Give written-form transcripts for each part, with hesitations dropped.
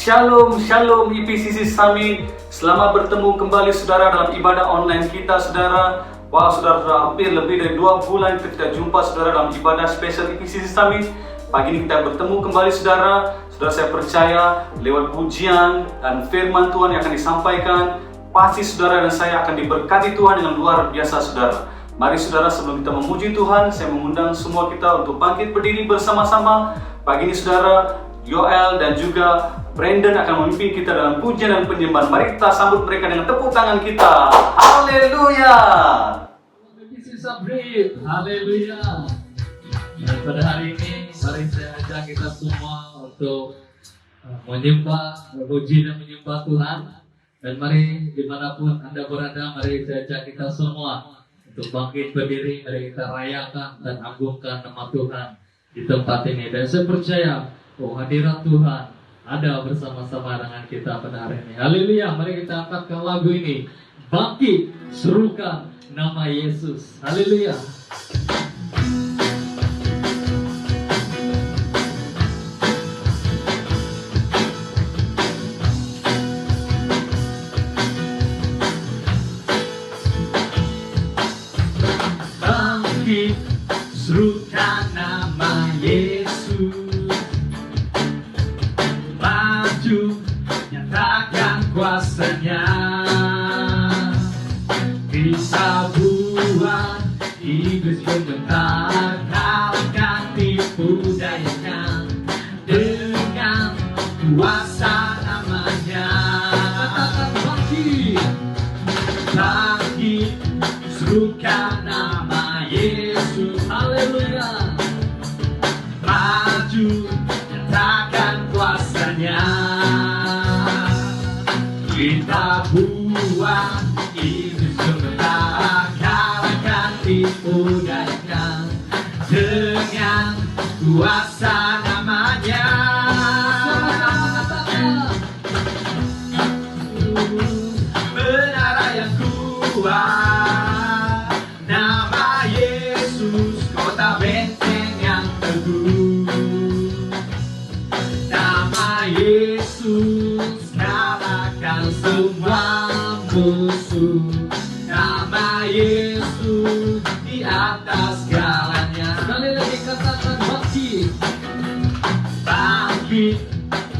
Shalom, Shalom IPCC Summit. Selamat bertemu kembali saudara dalam ibadah online kita saudara. Wah saudara, sudah hampir lebih dari 2 bulan kita jumpa saudara dalam ibadah spesial IPCC Summit. Pagi ini kita bertemu kembali saudara. Saudara, saya percaya lewat pujian dan firman Tuhan yang akan disampaikan, pasti saudara dan saya akan diberkati Tuhan dengan luar biasa saudara. Mari saudara, sebelum kita memuji Tuhan, saya mengundang semua kita untuk bangkit berdiri bersama-sama. Pagi ini saudara, Yoel dan juga Brandon akan memimpin kita dalam pujian dan penyembahan. Mari kita sambut mereka dengan tepuk tangan kita. Haleluya. Haleluya. Dan pada hari ini, mari saya ajak kita semua untuk menyembah, memuji dan menyembah Tuhan. Dan mari dimanapun Anda berada, mari saya ajak kita semua untuk bangkit berdiri. Mari kita rayakan dan agungkan nama Tuhan di tempat ini. Dan saya percaya hadirat Tuhan ada bersama-sama dengan kita pada hari ini. Haleluya. Mari kita angkatkan lagu ini. Bangkit, serukan nama Yesus. Haleluya. Bangkit, serukan nama Yesus. Nyatakan kuasanya, bisa buat iblis gemetar, kalahkan tipu dayanya dengan kuasa namanya. Katakan bangkit, bangkit, serukan nama Yesus. Haleluya. Maju, nyatakan kuasanya. Kita buat iblis gemetar, kalahkan tipu dayanya dengan kuasa namanya. Menara yang kuat, nama Yesus, kota benteng yang teguh. Nama Yesus kalahkan semua musuh. Nama Yesus di atas segalanya. Sekali lagi katakan bangkit, bangkit,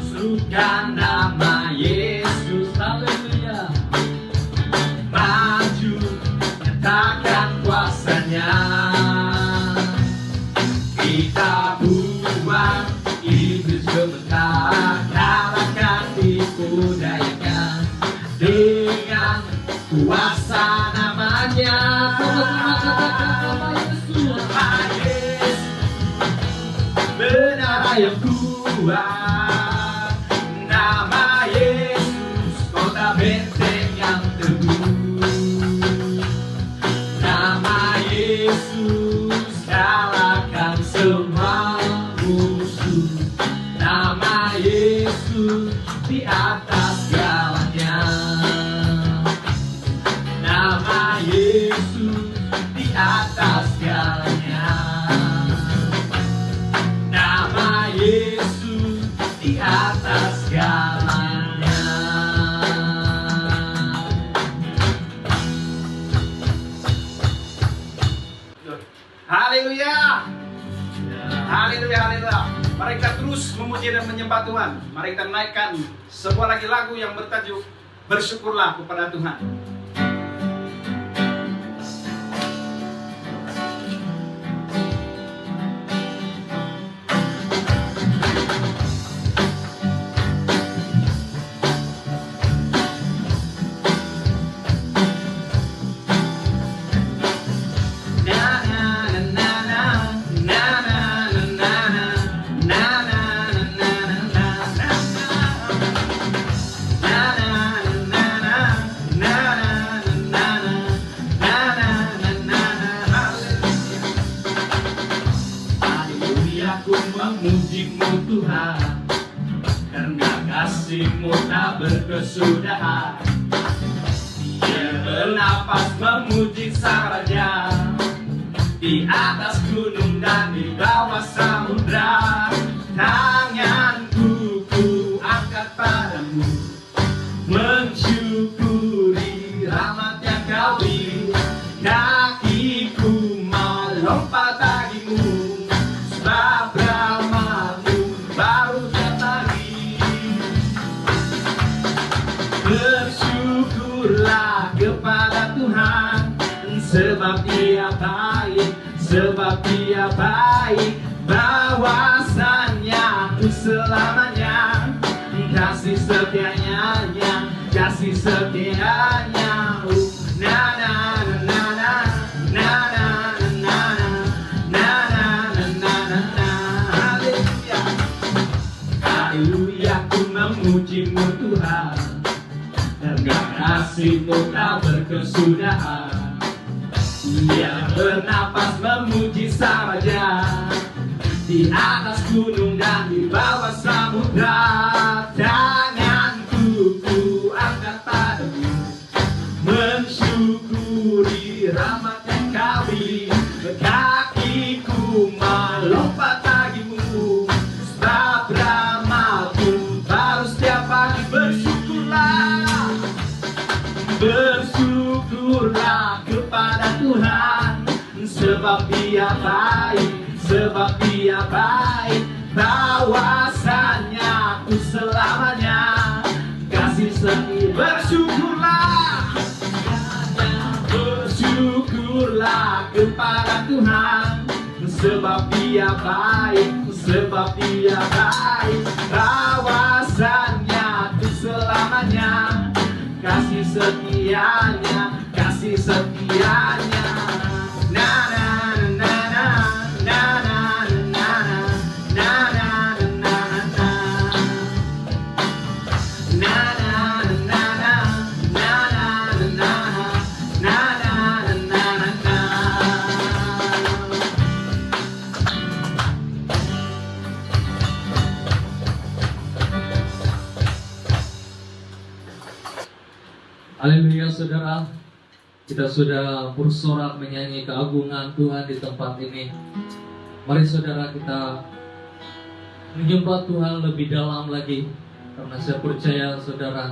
serukan nama Yesus. Haleluya. Maju, nyatakan kuasanya. Kita buat iblis gemetar, kalahkan tipu dayanya dengan kuasa namanya. Sama-sama katakan nama Yesus. Nama Yesus, menara yang kuat. Nama Yesus, kota benteng yang teguh. Nama Yesus kalahkan semua musuh. Nama Yesus di atas segalanya. Nama Yesus di atas segalanya. Nama Yesus di atas segalanya. Haleluya. Haleluya, haleluya. Mari kita terus memuji dan menyembah Tuhan. Mari kita naikkan sebuah lagi lagu yang bertajuk Bersyukurlah kepada Tuhan. Memuji-Mu Tuhan, karena kasih-Mu tak berkesudahan. Dia bernapas memuji Sang Raja, di atas gunung dan di bawah samudra. Tanganku ku angkat pada sebab Dia baik, bahwasannya ku selamanya kasih setianya, kasih setianya. Na na na na na na na na na na na na na. Haleluya, haleluya, ku memuji-Mu Tuhan, karena kasih-Mu tak berkesudahan. Ia bernapas memuji saja di atas gunung dan di bawah samudra. Tanganku ku angkat padamu, mensyukuri rahmat yang Kau beri. Kakiku melompat bagimu, sebab rahmat-Mu baru setiap pagi. Bersyukurlah, bersyukurlah kepada Tuhan, sebab Dia baik, sebab Dia baik, bahwasannya ku selamanya kasih setia. Bersyukurlah, bersyukurlah kepada Tuhan, sebab Dia baik, sebab Dia baik, bahwasannya ku selamanya kasih setianya, kasih setianya. Na na na na na na na na na na na na. Na na na na na na na na na na na. Haleluya saudara, kita sudah bersorak menyanyi keagungan Tuhan di tempat ini. Mari saudara kita menyembah Tuhan lebih dalam lagi, karena saya percaya saudara,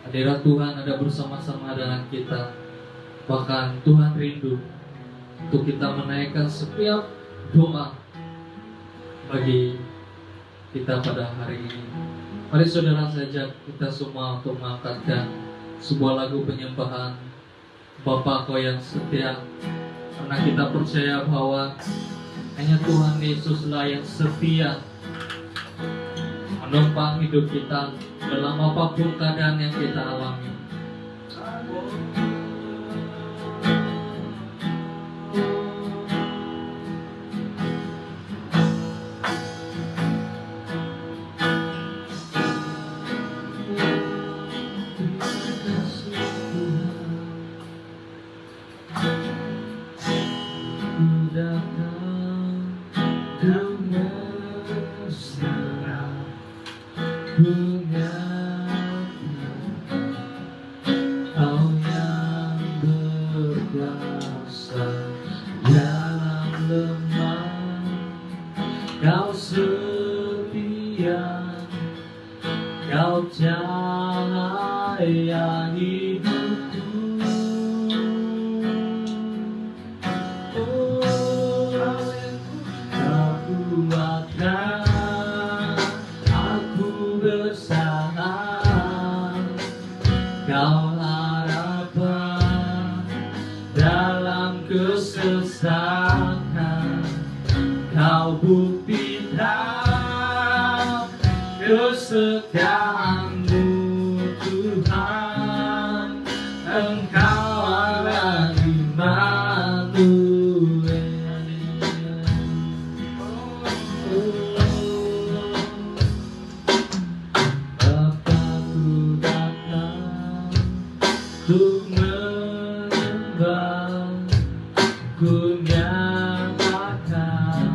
hadirat Tuhan ada bersama-sama dengan kita. Bahkan Tuhan rindu untuk kita menaikkan setiap doa bagi kita pada hari ini. Mari saudara, saya ajak kita semua untuk mengangkatkan sebuah lagu penyembahan Bapa Kau yang setia, karena kita percaya bahwa hanya Tuhan Yesuslah yang setia menopang hidup kita dalam apapun keadaan yang kita alami. Kau yang berkuasa dalam lemah, Kau setia, Kau cahaya hidupku. Oh, Kau kuatkan aku bersama, Kau harapan dalam kesesakan, Kau buktikan kesetiaan-Mu Tuhan. Engkau Allah Immanuel. Bapa-Ku datang untuk menyembah, ku nyatakan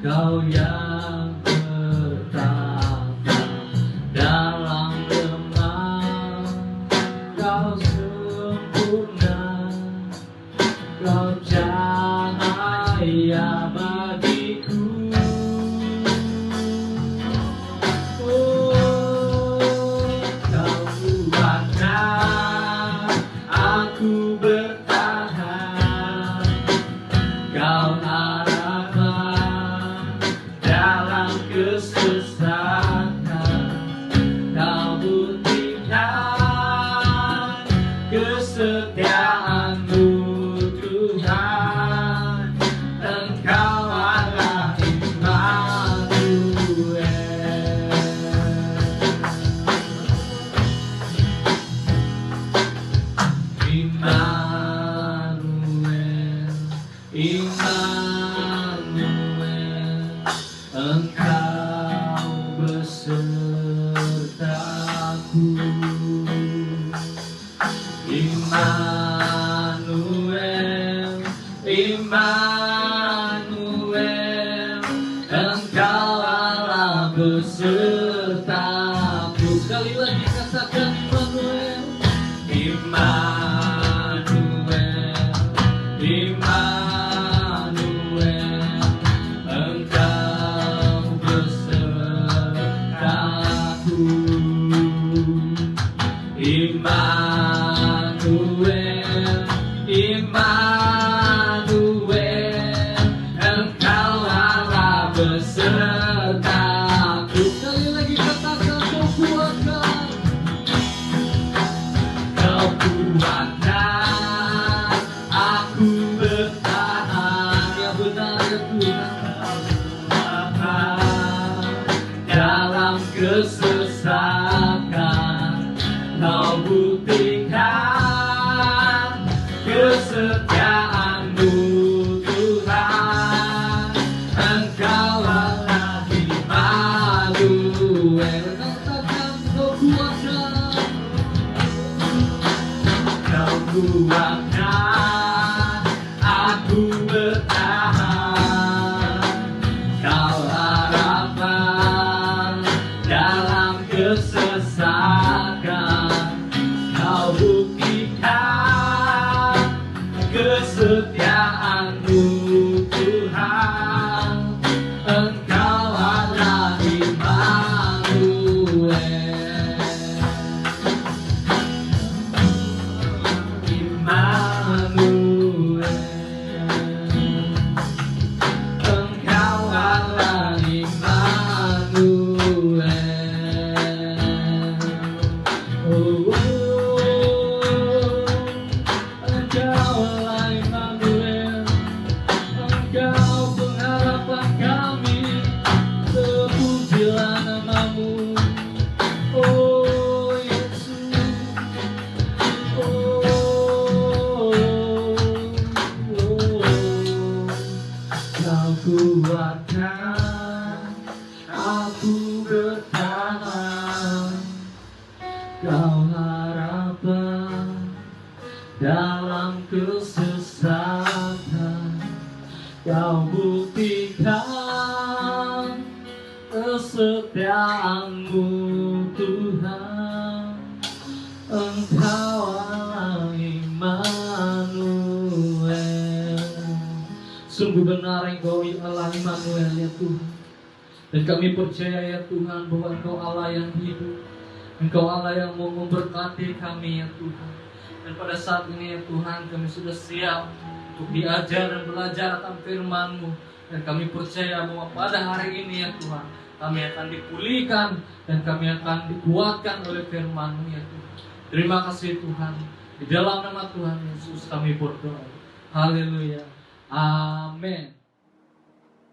Kau yang bertata dalam lemah, Kau sempurna, Kau cahaya bagiku. Kau kuatkan aku bertahan, Kau harapan dalam kesesakan, Kau buktikan kesetiaan-Mu Tuhan. Immanuel, Engkau besertaku. Immanuel, Immanuel, Engkau Allah besertaku. Sekali lagi katakan Immanuel, Immanuel, Immanuel, Engkau besertaku. Immanuel, Immanuel, Engkau Allah besertaku. Sekali lagi katakan kau kuatkan, kau kuatkan aku bertahan. Ya benar ya Tuhan, dalam kesesakan kau buktikan kesetiaan-Mu Tuhan. Engkau Allah Immanuel. Katakan kau kuatkan, kau kuatkan aku bertahan. Kau harapan dalam kesesakan, kau buktikan kesetiaan-Mu Tuhan. Engkau Allah Immanuel. Immanuel, Engkau Allah Immanuel. Oh, Engkau Allah Immanuel, Engkau pengharapan kami, terpujilah nama-Mu. Oh Yesus, kau kuatkan aku bertahan. Kau harapan dalam kesesakan, kau buktikan kesetiaan-Mu Tuhan. Engkau Allah Immanuel. Sungguh benar Engkau Allah Immanuel ya Tuhan. Dan kami percaya ya Tuhan bahwa Engkau Allah yang hidup, Engkau Allah yang mau memberkati kami ya Tuhan. Dan pada saat ini ya Tuhan, kami sudah siap untuk diajar dan belajar akan firman-Mu. Dan kami percaya bahwa pada hari ini ya Tuhan, kami akan dipulihkan dan kami akan dikuatkan oleh firman-Mu ya Tuhan. Terima kasih Tuhan. Di dalam nama Tuhan Yesus kami berdoa. Haleluya. Amin.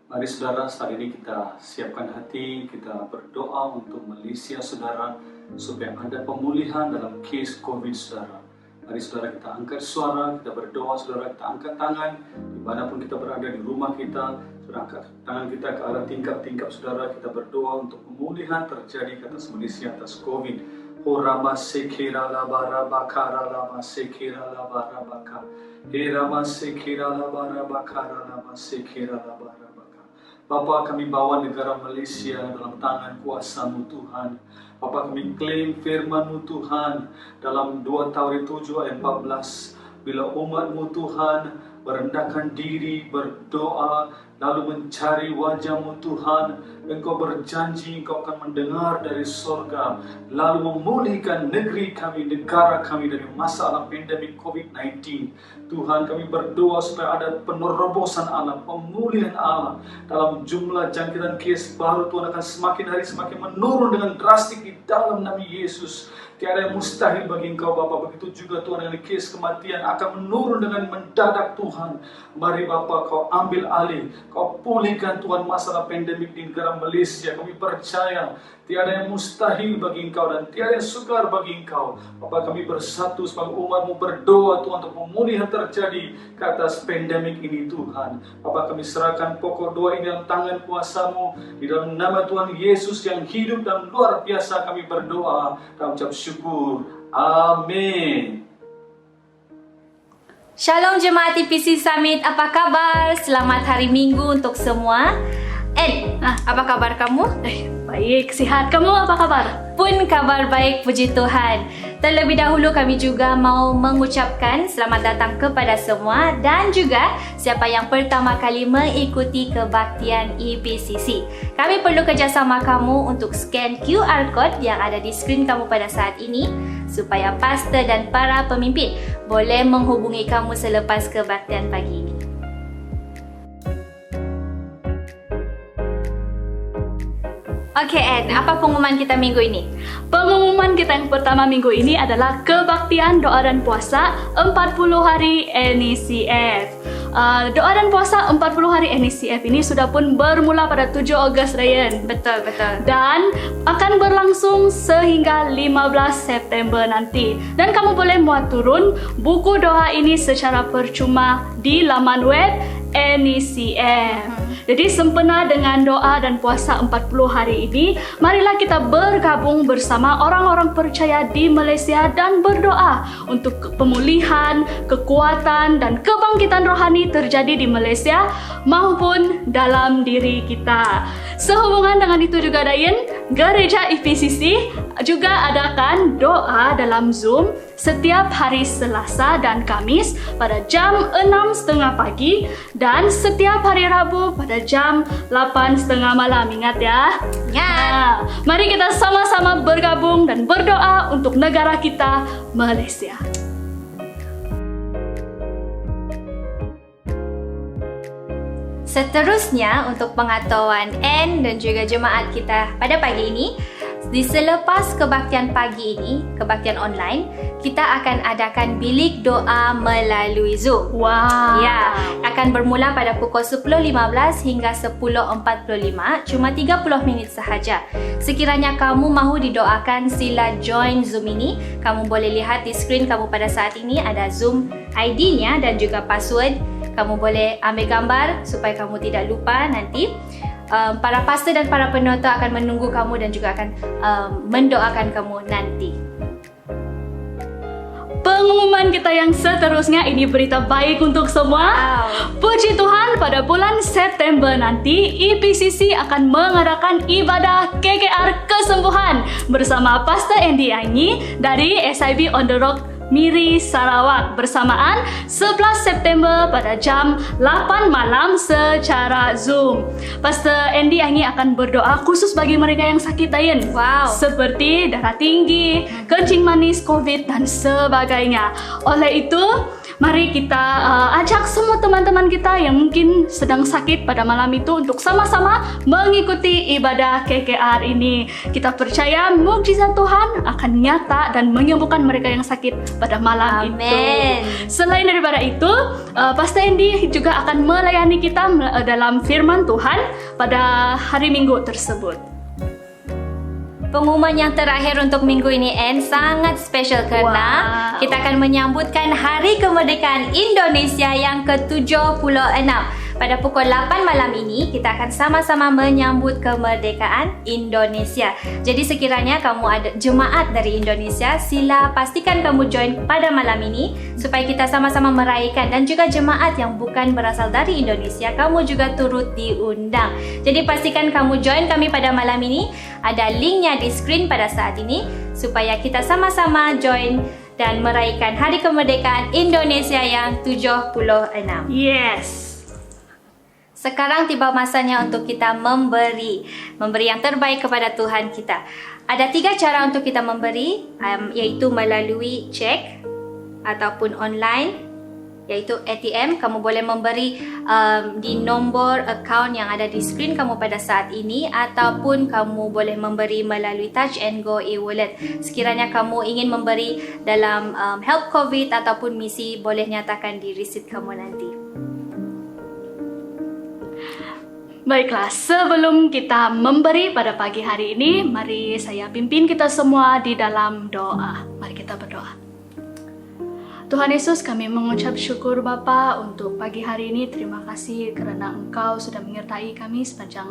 Mari saudara, saat ini kita siapkan hati, kita berdoa untuk Malaysia saudara, supaya ada pemulihan dalam case COVID saudara. Mari saudara kita angkat suara, kita berdoa saudara, kita angkat tangan, dimanapun kita berada di rumah kita, saudara angkat tangan kita ke arah tingkap-tingkap saudara, kita berdoa untuk pemulihan terjadi ke atas Malaysia atas COVID. Orama sekira labara bakara lama sekira labara baka. Irama sekira labara bakara lama sekira labara baka. Bapa, kami bawa negara Malaysia dalam tangan kuasa-Mu Tuhan. Bapa, kami klaim firman-Mu Tuhan dalam 2 Taurat 7 ayat 14. Bila umat-Mu Tuhan merendahkan diri, berdoa, lalu mencari wajah-Mu Tuhan, Engkau berjanji Engkau akan mendengar dari surga, lalu memulihkan negeri kami, negara kami dari masalah pandemik COVID-19. Tuhan, kami berdoa supaya ada penerobosan Allah, pemulihan Allah dalam jumlah jangkitan kes baru. Tuhan akan semakin hari semakin menurun dengan drastik di dalam nama Yesus. Tiada yang mustahil bagi Engkau Bapa. Begitu juga Tuhan, dengan kes kematian akan menurun dengan mendadak Tuhan. Mari Bapa, Kau ambil alih, Kau pulihkan Tuhan masalah pandemik di negara Malaysia. Kami percaya tiada yang mustahil bagi Engkau dan tiada yang sukar bagi Engkau. Bapa, kami bersatu sebagai umat-Mu berdoa Tuhan untuk pemulihan terjadi terjadi ke atas pandemik ini Tuhan. Bapa, kami serahkan pokok doa ini dalam tangan kuasa-Mu. Di dalam nama Tuhan Yesus yang hidup dan luar biasa kami berdoa dan ucap syukur. Amin. Shalom jemaat IPC Summit, apa kabar? Selamat hari Minggu untuk semua. Apa kabar kamu? Baik, sihat. Kamu apa kabar? Pun kabar baik, puji Tuhan. Terlebih dahulu kami juga mau mengucapkan selamat datang kepada semua dan juga siapa yang pertama kali mengikuti kebaktian IPCC. Kami perlu kerjasama kamu untuk scan QR Code yang ada di skrin kamu pada saat ini supaya pastor dan para pemimpin boleh menghubungi kamu selepas kebaktian pagi ini. Oke, apa pengumuman kita minggu ini? Pengumuman kita yang pertama minggu ini adalah kebaktian doa dan puasa 40 hari NECF. Doa dan puasa 40 hari NECF ini sudah pun bermula pada 7 Ogos, Ryan. Betul. Dan akan berlangsung sehingga 15 September nanti. Dan kamu boleh muat turun buku doa ini secara percuma di laman web NECF. Jadi sempena dengan doa dan puasa 40 hari ini, marilah kita bergabung bersama orang-orang percaya di Malaysia dan berdoa untuk pemulihan, kekuatan dan kebangkitan rohani terjadi di Malaysia maupun dalam diri kita. Sehubungan dengan itu juga Dayan, Gereja IPCC juga adakan doa dalam Zoom setiap hari Selasa dan Kamis pada jam 6.30 pagi dan setiap hari Rabu pada jam 8.30 malam. Ingat ya? Ingat. Mari kita sama-sama bergabung dan berdoa untuk negara kita, Malaysia. Seterusnya untuk pengetahuan N dan juga jemaat kita pada pagi ini, di selepas kebaktian pagi ini, kebaktian online, kita akan adakan bilik doa melalui Zoom. Wow. Ya, akan bermula pada pukul 10.15 hingga 10.45, cuma 30 minit sahaja. Sekiranya kamu mahu didoakan, sila join Zoom ini. Kamu boleh lihat di skrin kamu pada saat ini ada Zoom ID-nya dan juga password. Kamu boleh ambil gambar supaya kamu tidak lupa nanti. Para pastor dan para penonton akan menunggu kamu dan juga akan mendoakan kamu nanti. Pengumuman kita yang seterusnya ini berita baik untuk semua. Puji Tuhan, pada bulan September nanti IPCC akan mengadakan ibadah KKR kesembuhan bersama Pastor Andy Aingi dari SIB On The Rock Miri, Sarawak bersamaan 11 September pada jam 8 malam secara Zoom. Pastor Andy Aingi akan berdoa khusus bagi mereka yang sakit Dayan. Wow. Seperti darah tinggi, kencing manis, COVID dan sebagainya. Oleh itu, mari kita ajak semua teman-teman kita yang mungkin sedang sakit pada malam itu untuk sama-sama mengikuti ibadah KKR ini. Kita percaya mukjizat Tuhan akan nyata dan menyembuhkan mereka yang sakit pada malam itu. Selain daripada itu, Pastor Andy juga akan melayani kita dalam firman Tuhan pada hari Minggu tersebut. Pengumuman yang terakhir untuk minggu ini sangat spesial karena kita akan menyambutkan Hari Kemerdekaan Indonesia yang ke-76. Pada pukul 8 malam ini kita akan sama-sama menyambut kemerdekaan Indonesia. Jadi sekiranya kamu ada jemaat dari Indonesia, sila pastikan kamu join pada malam ini supaya kita sama-sama meraihkan, dan juga jemaat yang bukan berasal dari Indonesia, kamu juga turut diundang. Jadi pastikan kamu join kami pada malam ini. Ada linknya di skrin pada saat ini supaya kita sama-sama join dan meraihkan Hari Kemerdekaan Indonesia yang 76. Yes. Sekarang tiba masanya untuk kita memberi yang terbaik kepada Tuhan kita. Ada 3 cara untuk kita memberi, yaitu melalui cek ataupun online, yaitu ATM. Kamu boleh memberi di nombor account yang ada di skrin kamu pada saat ini, ataupun kamu boleh memberi melalui Touch and Go e-wallet. Sekiranya kamu ingin memberi dalam Help COVID ataupun misi, boleh nyatakan di receipt kamu nanti. Baiklah, sebelum kita memberi pada pagi hari ini, mari saya pimpin kita semua di dalam doa. Mari kita berdoa. Tuhan Yesus, kami mengucap syukur Bapa untuk pagi hari ini. Terima kasih karena Engkau sudah menyertai kami sepanjang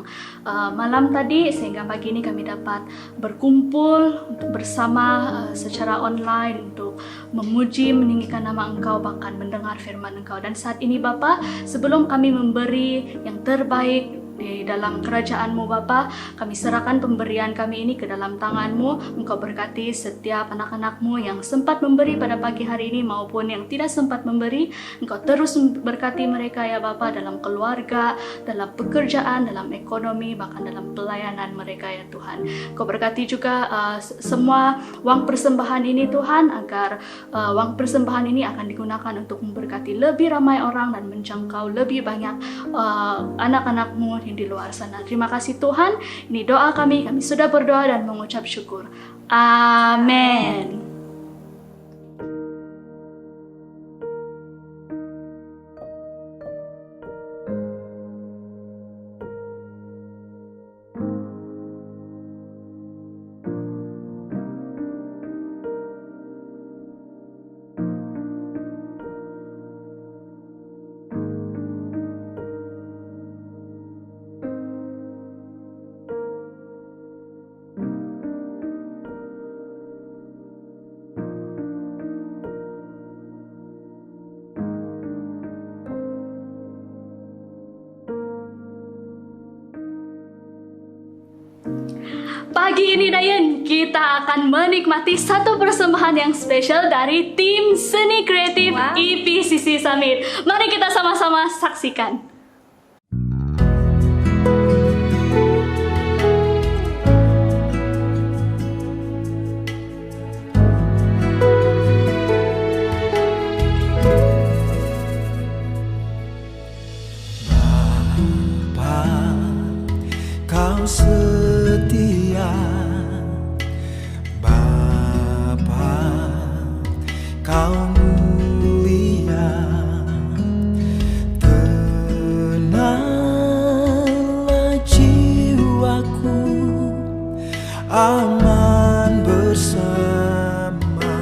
malam tadi, sehingga pagi ini kami dapat berkumpul untuk bersama secara online untuk memuji, meninggikan nama Engkau, bahkan mendengar firman Engkau. Dan saat ini Bapa, sebelum kami memberi yang terbaik di dalam kerajaan-Mu Bapa, kami serahkan pemberian kami ini ke dalam tangan-Mu. Engkau berkati setiap anak-anak-Mu yang sempat memberi pada pagi hari ini maupun yang tidak sempat memberi. Engkau terus berkati mereka ya Bapa, dalam keluarga, dalam pekerjaan, dalam ekonomi, bahkan dalam pelayanan mereka ya Tuhan. Engkau berkati juga semua uang persembahan ini Tuhan, agar uang persembahan ini akan digunakan untuk memberkati lebih ramai orang dan menjangkau lebih banyak anak-anak-Mu di luar sana. Terima kasih Tuhan. Ini doa kami sudah berdoa dan mengucap syukur. Amin. Pagi ini Dayan, kita akan menikmati satu persembahan yang spesial dari tim seni kreatif IPCC Summit. Mari kita sama-sama saksikan. Kau setia, Bapa, Kau mulia, tenanglah jiwaku, aman bersamamu,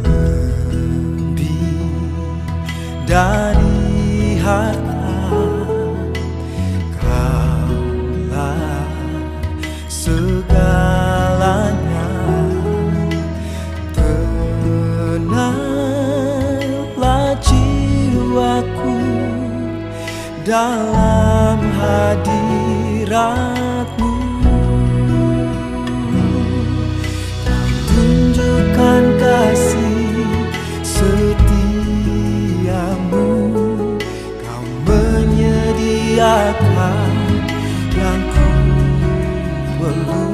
lebih dari harta segalanya, tenanglah jiwaku dalam hadirat-Mu. Tunjukkan kasih setiamu, Kau menyediakan yang ku perlu.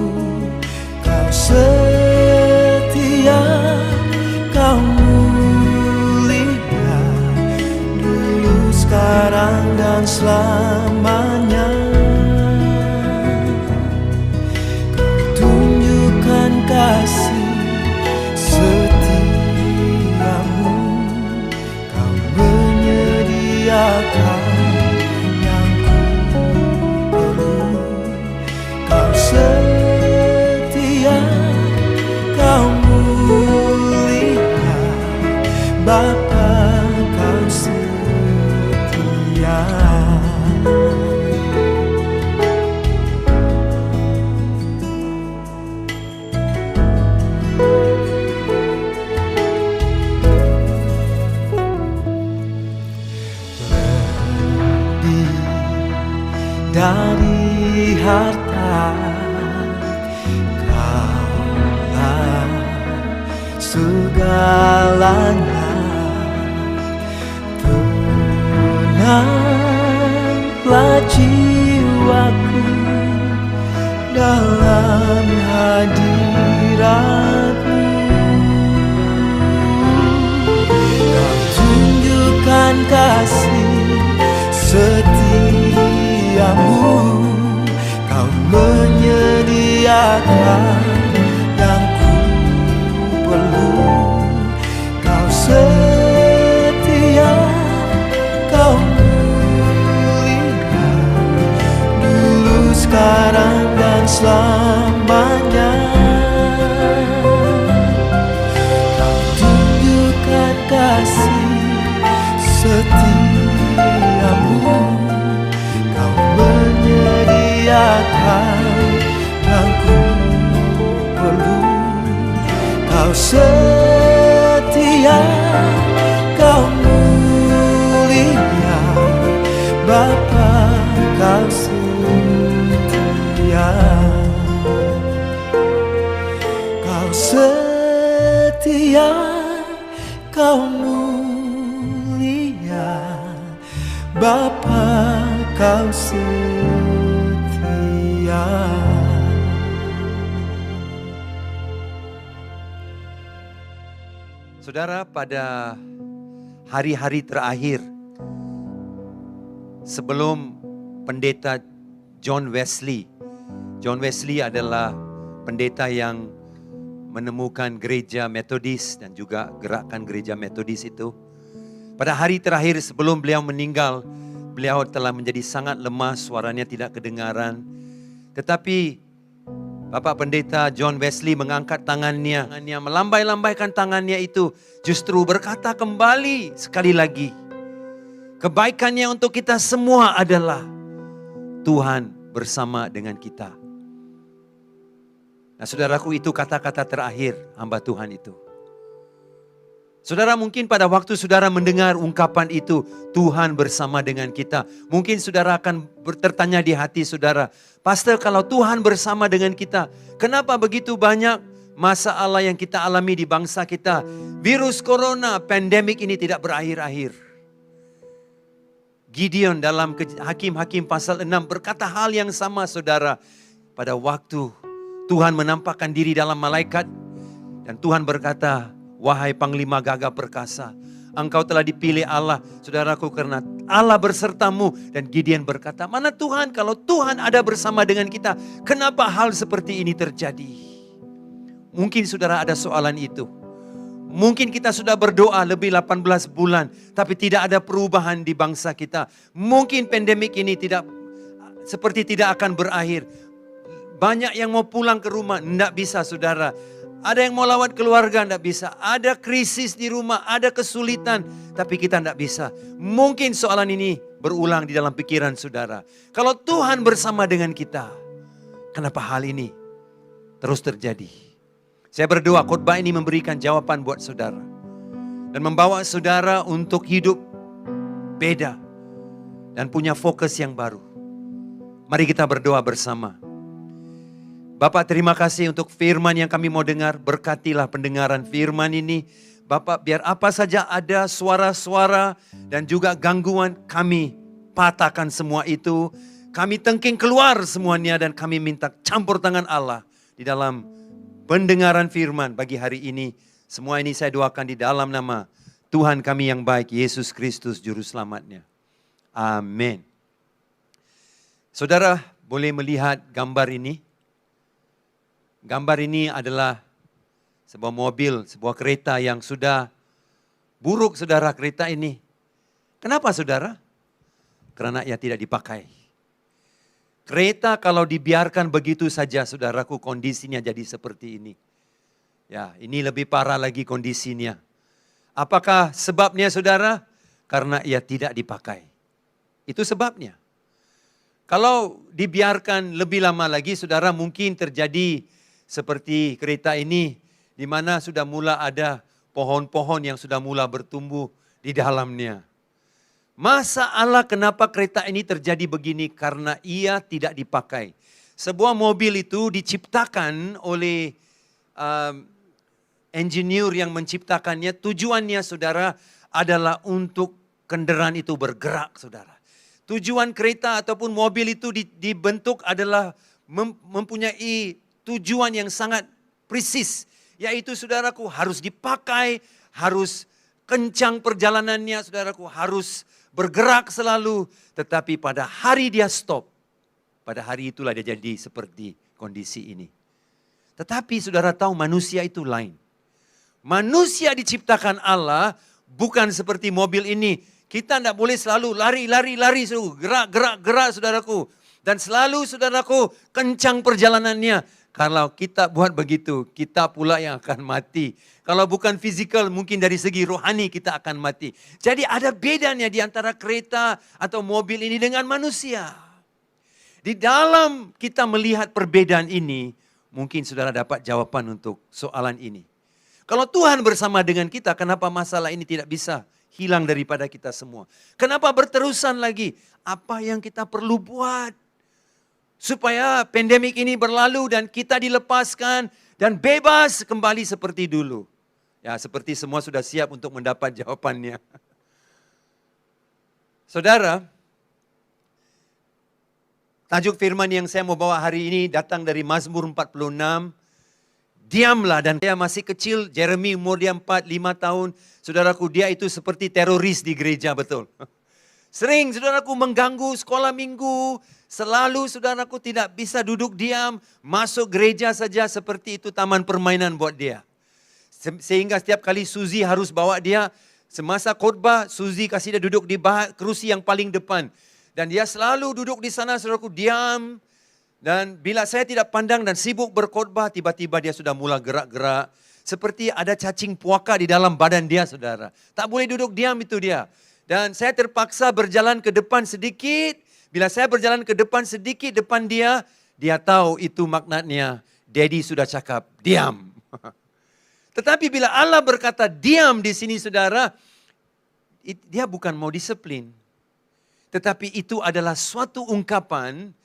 Kau setia, Kau mulia, dulu, sekarang, dan selamanya. Kau tunjukkan kasih setiamu, Kau menyediakan yang ku perlu. Kau setia, Kau mulia, Bapa, Kau setia. Lebih dari harta, Kaulah segalanya, tenanglah jiwaku dalam hadirat-Mu. Kau tunjukkan kasih setiamu, Kau menyediakan yang ku perlu. Kau setia, Kau mulia, dulu, sekarang, dan selamanya. setia, kau mulia, Bapa kau setia. Kau setia, kau mulia, Bapa kau setia. Saudara, pada hari-hari terakhir sebelum pendeta John Wesley adalah pendeta yang menemukan gereja Metodis dan juga gerakan gereja Metodis itu. Pada hari terakhir sebelum beliau meninggal, beliau telah menjadi sangat lemah, suaranya tidak kedengaran. Tetapi Bapak Pendeta John Wesley mengangkat tangannya, melambai-lambaikan tangannya itu, justru berkata kembali sekali lagi, kebaikannya untuk kita semua adalah Tuhan bersama dengan kita. Nah saudaraku, itu kata-kata terakhir hamba Tuhan itu. Saudara, mungkin pada waktu saudara mendengar ungkapan itu, Tuhan bersama dengan kita. Mungkin saudara akan tertanya di hati saudara, Pastor, kalau Tuhan bersama dengan kita, kenapa begitu banyak masalah yang kita alami di bangsa kita? Virus corona, pandemik ini tidak berakhir-akhir. Gideon dalam Hakim-Hakim pasal 6 berkata hal yang sama saudara. Pada waktu Tuhan menampakkan diri dalam malaikat dan Tuhan berkata, wahai panglima gagah perkasa, engkau telah dipilih Allah, saudaraku, karena Allah bersertamu. Dan Gideon berkata, mana Tuhan, kalau Tuhan ada bersama dengan kita, kenapa hal seperti ini terjadi? Mungkin saudara ada soalan itu. Mungkin kita sudah berdoa lebih 18 bulan, tapi tidak ada perubahan di bangsa kita. Mungkin pandemik ini tidak akan berakhir. Banyak yang mau pulang ke rumah, tidak bisa saudara. Ada yang mau lawat keluarga, tidak bisa. Ada krisis di rumah, ada kesulitan, tapi kita tidak bisa. Mungkin soalan ini berulang di dalam pikiran saudara. Kalau Tuhan bersama dengan kita, kenapa hal ini terus terjadi? Saya berdoa khotbah ini memberikan jawaban buat saudara. Dan membawa saudara untuk hidup beda. Dan punya fokus yang baru. Mari kita berdoa bersama. Bapak, terima kasih untuk firman yang kami mau dengar. Berkatilah pendengaran firman ini. Bapak, biar apa saja ada suara-suara dan juga gangguan, kami patahkan semua itu. Kami tengking keluar semuanya dan kami minta campur tangan Allah di dalam pendengaran firman bagi hari ini. Semua ini saya doakan di dalam nama Tuhan kami yang baik, Yesus Kristus Juru Selamatnya. Amin. Saudara boleh melihat gambar ini. Gambar ini adalah sebuah mobil, sebuah kereta yang sudah buruk saudara, kereta ini. Kenapa saudara? Karena ia tidak dipakai. Kereta kalau dibiarkan begitu saja saudaraku, kondisinya jadi seperti ini. Ya, ini lebih parah lagi kondisinya. Apakah sebabnya saudara? Karena ia tidak dipakai. Itu sebabnya. Kalau dibiarkan lebih lama lagi saudara, mungkin terjadi seperti kereta ini, di mana sudah mula ada pohon-pohon yang sudah mula bertumbuh di dalamnya. Masalah kenapa kereta ini terjadi begini? Karena ia tidak dipakai. Sebuah mobil itu diciptakan oleh engineer yang menciptakannya. Tujuannya saudara adalah untuk kendaraan itu bergerak saudara. Tujuan kereta ataupun mobil itu dibentuk adalah mempunyai tujuan yang sangat presis, yaitu saudaraku harus dipakai, harus kencang perjalanannya, saudaraku harus bergerak selalu. Tetapi pada hari dia stop, pada hari itulah dia jadi seperti kondisi ini. Tetapi saudara tahu manusia itu lain. Manusia diciptakan Allah bukan seperti mobil ini. Kita tidak boleh selalu lari, gerak, saudaraku. Dan selalu saudaraku kencang perjalanannya. Kalau kita buat begitu, kita pula yang akan mati. Kalau bukan fisikal, mungkin dari segi rohani kita akan mati. Jadi ada bedanya di antara kereta atau mobil ini dengan manusia. Di dalam kita melihat perbedaan ini, mungkin saudara dapat jawaban untuk soalan ini. Kalau Tuhan bersama dengan kita, kenapa masalah ini tidak bisa hilang daripada kita semua? Kenapa berterusan lagi? Apa yang kita perlu buat supaya pandemik ini berlalu dan kita dilepaskan dan bebas kembali seperti dulu? Ya, seperti semua sudah siap untuk mendapat jawabannya. Saudara, tajuk firman yang saya mau bawa hari ini datang dari Mazmur 46. Diamlah, dan dia masih kecil, Jeremy umur dia 4-5 tahun. Saudaraku, dia itu seperti teroris di gereja, betul. Sering saudaraku mengganggu sekolah minggu. Selalu saudaraku tidak bisa duduk diam. Masuk gereja saja seperti itu taman permainan buat dia. Sehingga setiap kali Suzy harus bawa dia. Semasa khotbah, Suzy kasih dia duduk di kerusi yang paling depan. Dan dia selalu duduk di sana, saudaraku, diam. Dan bila saya tidak pandang dan sibuk berkhotbah, tiba-tiba dia sudah mula gerak-gerak. Seperti ada cacing puaka di dalam badan dia, saudara. Tak boleh duduk diam itu dia. Dan saya terpaksa berjalan ke depan sedikit. Bila saya berjalan ke depan sedikit depan dia, dia tahu itu maknanya. Daddy sudah cakap, diam. Tetapi bila Allah berkata diam di sini, saudara, dia bukan mau disiplin. Tetapi itu adalah suatu ungkapan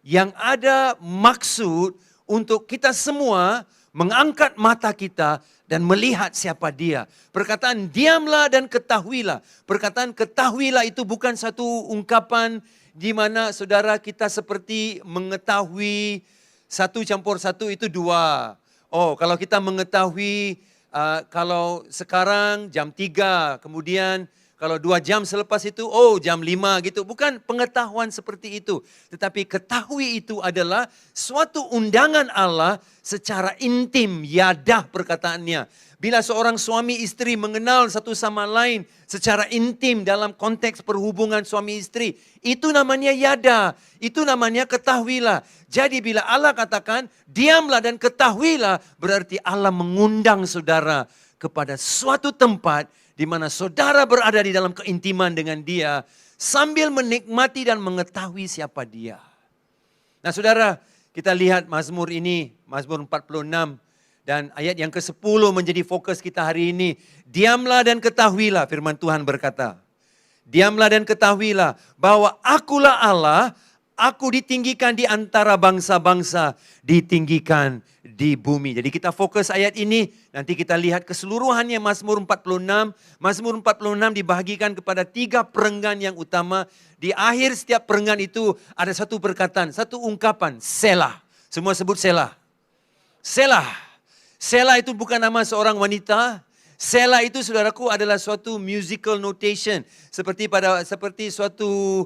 yang ada maksud untuk kita semua mengangkat mata kita dan melihat siapa dia. Perkataan diamlah dan ketahuilah. Perkataan ketahuilah itu bukan satu ungkapan di mana saudara kita seperti mengetahui 1+1 itu 2. Oh, kalau kita mengetahui kalau sekarang jam 3, kemudian kalau 2 jam selepas itu, oh jam 5 gitu. Bukan pengetahuan seperti itu. Tetapi ketahui itu adalah suatu undangan Allah secara intim, yadah perkataannya. Bila seorang suami istri mengenal satu sama lain secara intim dalam konteks perhubungan suami istri, itu namanya yada, itu namanya ketahuilah. Jadi bila Allah katakan diamlah dan ketahuilah, berarti Allah mengundang saudara kepada suatu tempat di mana saudara berada di dalam keintiman dengan dia sambil menikmati dan mengetahui siapa dia. Nah saudara, kita lihat Mazmur ini, Mazmur 46 dan ayat yang ke-10 menjadi fokus kita hari ini. Diamlah dan ketahuilah, firman Tuhan berkata. Diamlah dan ketahuilah bahwa akulah Allah, aku ditinggikan di antara bangsa-bangsa, ditinggikan di bumi. Jadi kita fokus ayat ini, nanti kita lihat keseluruhannya Mazmur 46. Mazmur 46 dibahagikan kepada 3 perenggan yang utama. Di akhir setiap perenggan itu ada satu perkataan, satu ungkapan, Selah. Semua sebut Selah. Selah. Selah itu bukan nama seorang wanita. Selah itu saudaraku adalah suatu musical notation. Seperti suatu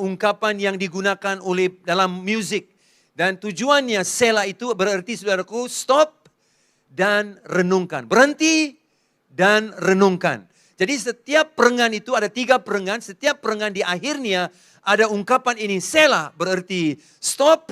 ungkapan yang digunakan oleh dalam musik. Dan tujuannya Selah itu berarti saudaraku stop dan renungkan. Berhenti dan renungkan. Jadi setiap perenggan itu ada 3 perenggan. Setiap perenggan di akhirnya ada ungkapan ini. Selah berarti stop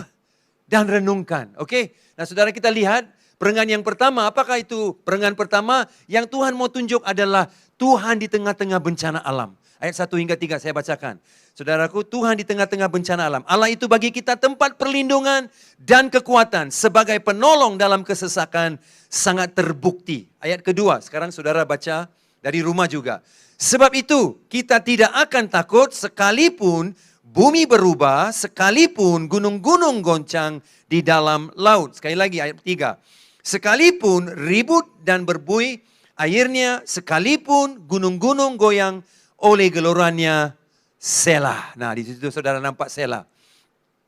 dan renungkan. Oke? Nah saudara kita lihat perenggan yang pertama. Apakah itu? Perenggan pertama yang Tuhan mau tunjuk adalah Tuhan di tengah-tengah bencana alam. Ayat 1 hingga 3 saya bacakan. Saudaraku, Tuhan di tengah-tengah bencana alam. Allah itu bagi kita tempat perlindungan dan kekuatan. Sebagai penolong dalam kesesakan sangat terbukti. Ayat kedua, sekarang saudara baca dari rumah juga. Sebab itu kita tidak akan takut sekalipun bumi berubah, sekalipun gunung-gunung goncang di dalam laut. Sekali lagi ayat 3. Sekalipun ribut dan berbuih airnya, sekalipun gunung-gunung goyang oleh gelorannya, Selah. Nah, di situ saudara nampak Selah.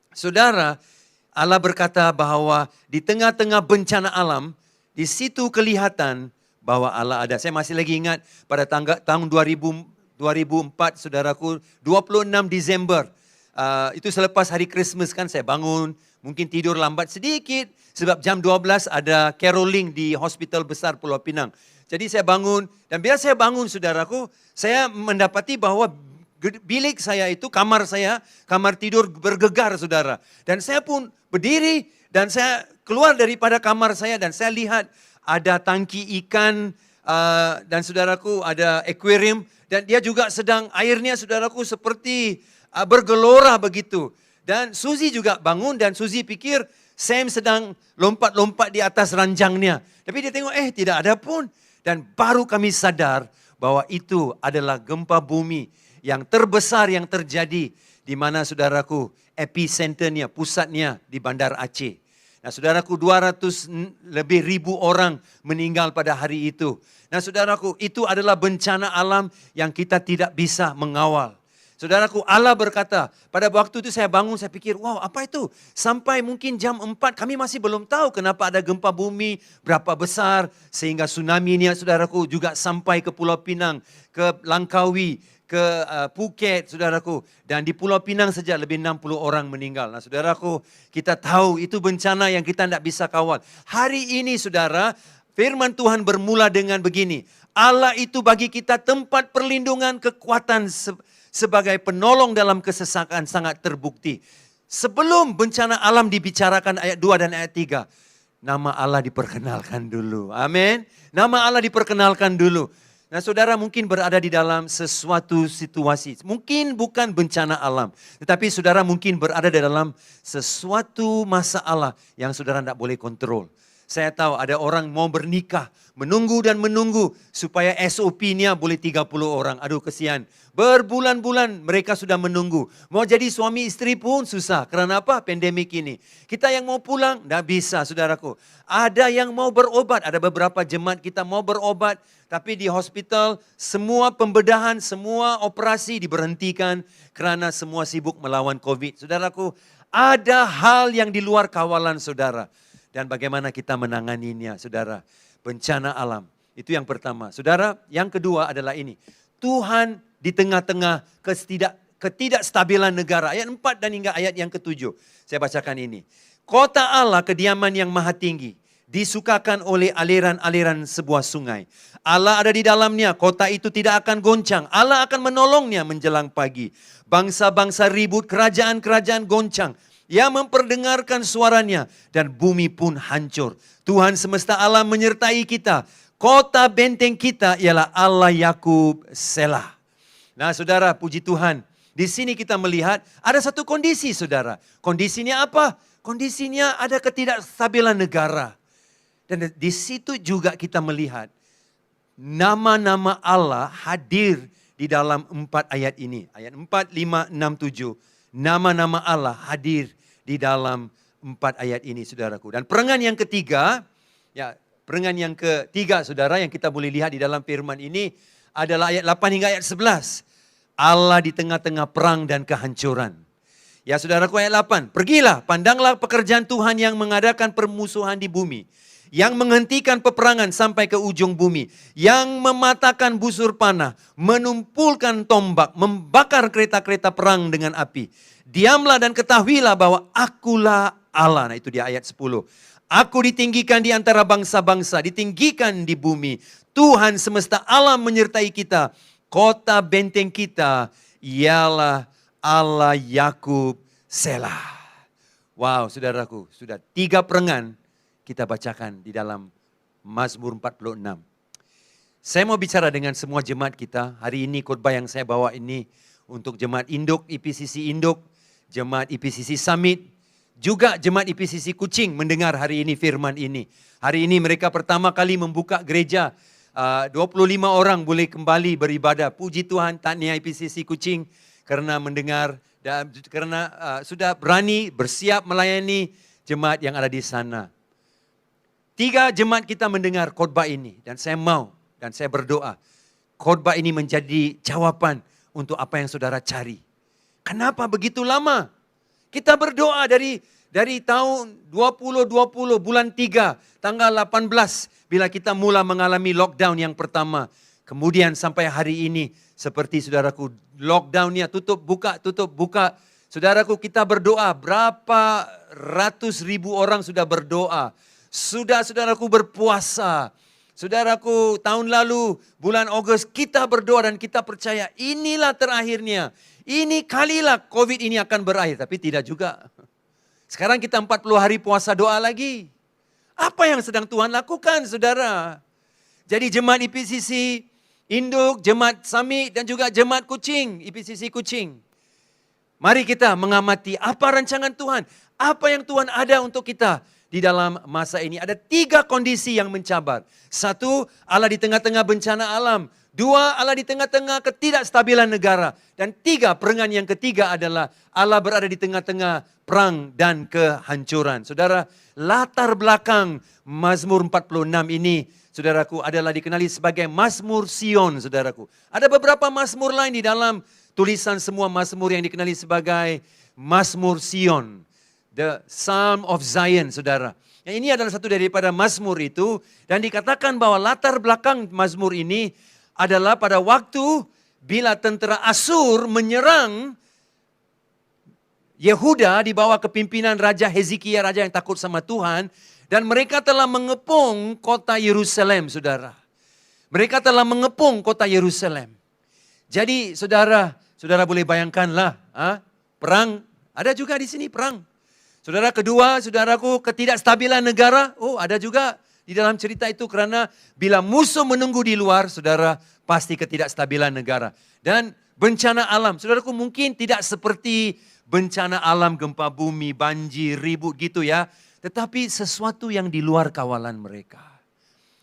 Saudara, Allah berkata bahwa di tengah-tengah bencana alam, di situ kelihatan bahwa Allah ada. Saya masih lagi ingat pada tahun 2004, saudaraku, 26 Desember. Itu selepas hari Christmas kan saya bangun, mungkin tidur lambat sedikit. Sebab jam 12 ada caroling di Hospital Besar Pulau Pinang. Jadi saya bangun, dan bila saya bangun saudaraku, saya mendapati bahwa bilik saya itu, kamar tidur bergegar saudara. Dan saya pun berdiri dan saya keluar daripada kamar saya dan saya lihat ada tangki ikan dan saudaraku ada akuarium. Dan dia juga sedang airnya saudaraku seperti bergelora begitu. Dan Suzy juga bangun dan Suzy pikir Sam sedang lompat-lompat di atas ranjangnya. Tapi dia tengok, tidak ada pun. Dan baru kami sadar bahwa itu adalah gempa bumi yang terbesar yang terjadi di mana saudaraku epicenternya, pusatnya di Bandar Aceh. Nah saudaraku 200 lebih ribu orang meninggal pada hari itu. Nah saudaraku itu adalah bencana alam yang kita tidak bisa mengawal. Saudaraku Allah berkata, pada waktu itu saya bangun saya pikir, wow apa itu? Sampai mungkin jam 4 kami masih belum tahu kenapa ada gempa bumi, berapa besar. Sehingga tsunami ini saudaraku juga sampai ke Pulau Pinang, ke Langkawi, ke Phuket saudaraku. Dan di Pulau Pinang saja lebih 60 orang meninggal. Nah saudaraku kita tahu itu bencana yang kita tidak bisa kawal. Hari ini saudara, firman Tuhan bermula dengan begini. Allah itu bagi kita tempat perlindungan, kekuatan sebagai penolong dalam kesesakan sangat terbukti. Sebelum bencana alam dibicarakan ayat 2 dan ayat 3. Nama Allah diperkenalkan dulu. Amin. Nama Allah diperkenalkan dulu. Nah saudara mungkin berada di dalam sesuatu situasi. Mungkin bukan bencana alam. Tetapi saudara mungkin berada di dalam sesuatu masalah yang saudara tidak boleh kontrol. Saya tahu ada orang mau bernikah, menunggu dan menunggu supaya SOP-nya boleh 30 orang. Aduh kesian. Berbulan-bulan mereka sudah menunggu. Mau jadi suami istri pun susah. Karena apa? Pandemik ini. Kita yang mau pulang, tidak bisa saudaraku. Ada yang mau berobat. Ada beberapa jemaat kita mau berobat. Tapi di hospital semua pembedahan, semua operasi diberhentikan. Karena semua sibuk melawan COVID. Saudaraku, ada hal yang di luar kawalan saudara. Dan bagaimana kita menanganinya, saudara. Bencana alam. Itu yang pertama. Saudara, yang kedua adalah ini. Tuhan di tengah-tengah ketidakstabilan negara. Ayat 4 dan hingga ayat yang ke-7. Saya bacakan ini. Kota Allah, kediaman yang maha tinggi. Disukakan oleh aliran-aliran sebuah sungai. Allah ada di dalamnya, kota itu tidak akan goncang. Allah akan menolongnya menjelang pagi. Bangsa-bangsa ribut, kerajaan-kerajaan goncang. Ia memperdengarkan suaranya dan bumi pun hancur. Tuhan semesta alam menyertai kita. Kota benteng kita ialah Allah Yakub Selah. Nah saudara, puji Tuhan. Di sini kita melihat ada satu kondisi saudara. Kondisinya apa? Kondisinya ada ketidakstabilan negara. Dan di situ juga kita melihat nama-nama Allah hadir di dalam 4 ayat ini. Ayat 4, 5, 6, 7. Nama-nama Allah hadir di dalam 4 ayat ini saudaraku. Dan perengan yang ketiga, perengan yang ketiga saudara yang kita boleh lihat di dalam firman ini adalah ayat 8 hingga ayat 11. Allah di tengah-tengah perang dan kehancuran. Ya saudaraku ayat 8. Pergilah, pandanglah pekerjaan Tuhan yang mengadakan permusuhan di bumi. Yang menghentikan peperangan sampai ke ujung bumi. Yang mematahkan busur panah. Menumpulkan tombak. Membakar kereta-kereta perang dengan api. Diamlah dan ketahuilah bahwa akulah Allah. Nah itu di ayat 10. Aku ditinggikan di antara bangsa-bangsa. Ditinggikan di bumi. Tuhan semesta alam menyertai kita. Kota benteng kita ialah Allah Yakub Selah. Wow saudaraku. Sudah 3 perengan kita bacakan di dalam Mazmur 46. Saya mau bicara dengan semua jemaat kita. Hari ini khotbah yang saya bawa ini untuk jemaat Induk, IPCC Induk, jemaat IPCC Summit, juga jemaat IPCC Kuching mendengar hari ini firman ini. Hari ini mereka pertama kali membuka gereja. 25 orang boleh kembali beribadah. Puji Tuhan, tahniah IPCC Kuching karena mendengar dan karena sudah berani bersiap melayani jemaat yang ada di sana. 3 jemaat kita mendengar khotbah ini dan saya mau dan saya berdoa khotbah ini menjadi jawaban untuk apa yang saudara cari. Kenapa begitu lama? Kita berdoa dari tahun 2020 bulan 3 tanggal 18 bila kita mula mengalami lockdown yang pertama. Kemudian sampai hari ini seperti saudaraku lockdownnya tutup buka. Saudaraku kita berdoa berapa ratus ribu orang sudah berdoa. Sudah saudaraku berpuasa. Saudaraku tahun lalu bulan Ogos kita berdoa dan kita percaya inilah terakhirnya. Ini kalilah COVID ini akan berakhir. Tapi tidak juga. Sekarang kita 40 hari puasa doa lagi. Apa yang sedang Tuhan lakukan saudara? Jadi jemaat IPCC Induk, jemaat Summit dan juga jemaat Kuching, IPCC Kuching. Mari kita mengamati apa rancangan Tuhan. Apa yang Tuhan ada untuk kita di dalam masa ini. Ada 3 kondisi yang mencabar. 1, Allah di tengah-tengah bencana alam. 2, Allah di tengah-tengah ketidakstabilan negara. Dan 3, perengan yang ketiga adalah Allah berada di tengah-tengah perang dan kehancuran. Saudara, latar belakang Mazmur 46 ini, saudaraku, adalah dikenali sebagai Mazmur Sion, saudaraku. Ada beberapa Mazmur lain di dalam tulisan semua Mazmur yang dikenali sebagai Mazmur Sion. The Psalm of Zion, saudara. Yang ini adalah satu daripada Mazmur itu. Dan dikatakan bahwa latar belakang Mazmur ini adalah pada waktu bila tentera Asur menyerang Yehuda di bawah kepimpinan Raja Hezekiah, raja yang takut sama Tuhan. Dan mereka telah mengepung kota Yerusalem, saudara. Mereka telah mengepung kota Yerusalem. Jadi saudara boleh bayangkanlah, perang, ada juga di sini perang. Saudara, kedua, saudaraku, ketidakstabilan negara, ada juga di dalam cerita itu, karena bila musuh menunggu di luar, saudara, pasti ketidakstabilan negara. Dan bencana alam, saudaraku, mungkin tidak seperti bencana alam, gempa bumi, banjir, ribut gitu ya. Tetapi sesuatu yang di luar kawalan mereka.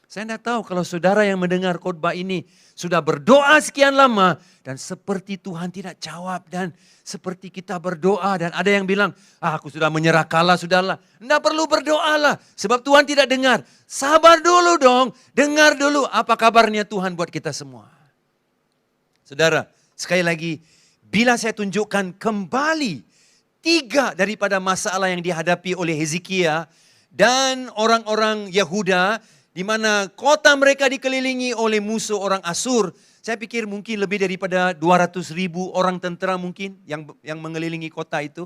Saya tidak tahu kalau saudara yang mendengar khotbah ini sudah berdoa sekian lama dan seperti Tuhan tidak jawab, dan seperti kita berdoa dan ada yang bilang, aku sudah menyerah kalah, sudahlah. Tidak perlu berdoalah sebab Tuhan tidak dengar. Sabar dulu dong, dengar dulu apa kabarnya Tuhan buat kita semua. Saudara, sekali lagi, bila saya tunjukkan kembali 3 daripada masalah yang dihadapi oleh Hezekiah dan orang-orang Yehuda, di mana kota mereka dikelilingi oleh musuh orang Asur. Saya pikir mungkin lebih daripada 200,000 orang tentera mungkin yang mengelilingi kota itu.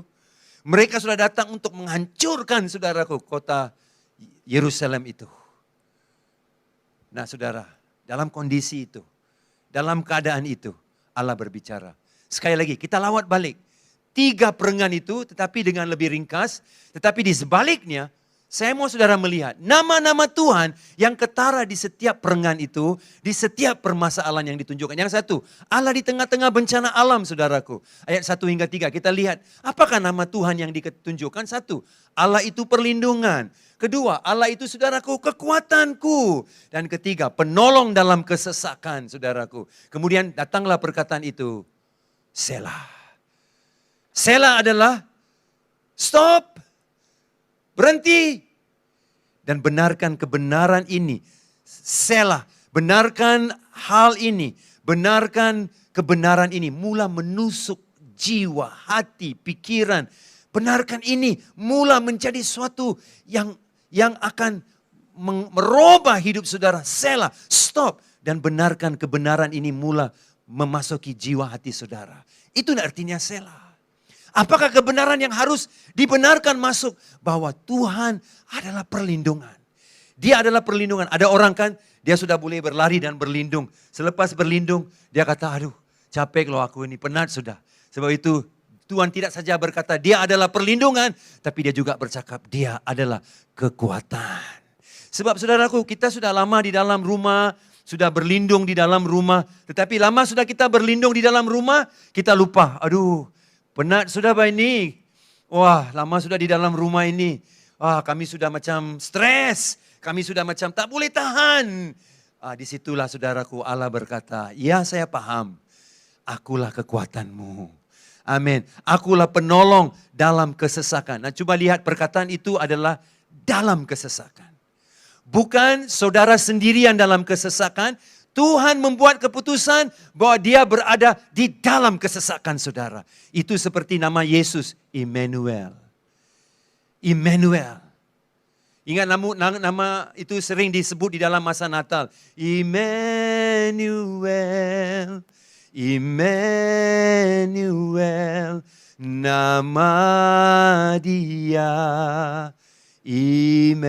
Mereka sudah datang untuk menghancurkan, saudaraku, kota Yerusalem itu. Nah saudara, dalam kondisi itu, dalam keadaan itu, Allah berbicara. Sekali lagi, kita lawat balik. 3 perengan itu, tetapi dengan lebih ringkas. Tetapi di sebaliknya, saya mau saudara melihat nama-nama Tuhan yang ketara di setiap perengan itu, di setiap permasalahan yang ditunjukkan. Yang satu, Allah di tengah-tengah bencana alam, saudaraku. Ayat 1 hingga 3, kita lihat apakah nama Tuhan yang ditunjukkan. 1, Allah itu perlindungan. 2, Allah itu, saudaraku, kekuatanku. Dan 3, penolong dalam kesesakan, saudaraku. Kemudian datanglah perkataan itu, Selah. Selah adalah stop, berhenti, dan benarkan kebenaran ini. Selah, benarkan hal ini, benarkan kebenaran ini. Mula menusuk jiwa, hati, pikiran. Benarkan ini, mula menjadi suatu yang akan merubah hidup saudara. Selah, stop, dan benarkan kebenaran ini mula memasuki jiwa hati saudara. Itu artinya selah. Apakah kebenaran yang harus dibenarkan masuk? Bahwa Tuhan adalah perlindungan. Dia adalah perlindungan. Ada orang kan, dia sudah boleh berlari dan berlindung. Selepas berlindung, dia kata, aduh capek loh aku ini, penat sudah. Sebab itu Tuhan tidak saja berkata dia adalah perlindungan, tapi dia juga bercakap dia adalah kekuatan. Sebab saudaraku, kita sudah lama di dalam rumah, sudah berlindung di dalam rumah. Tetapi lama sudah kita berlindung di dalam rumah, kita lupa, aduh penat sudah ini. Wah, lama sudah di dalam rumah ini. Wah, kami sudah macam stres. Kami sudah macam tak boleh tahan. Disitulah saudaraku, Allah berkata, ya saya paham. Akulah kekuatanmu. Amin. Akulah penolong dalam kesesakan. Nah, coba lihat perkataan itu adalah dalam kesesakan. Bukan saudara sendirian dalam kesesakan. Tuhan membuat keputusan bahwa dia berada di dalam kesesakan saudara. Itu seperti nama Yesus, Immanuel. Immanuel. Ingat nama itu sering disebut di dalam masa Natal. Immanuel, Immanuel, nama dia Immanuel.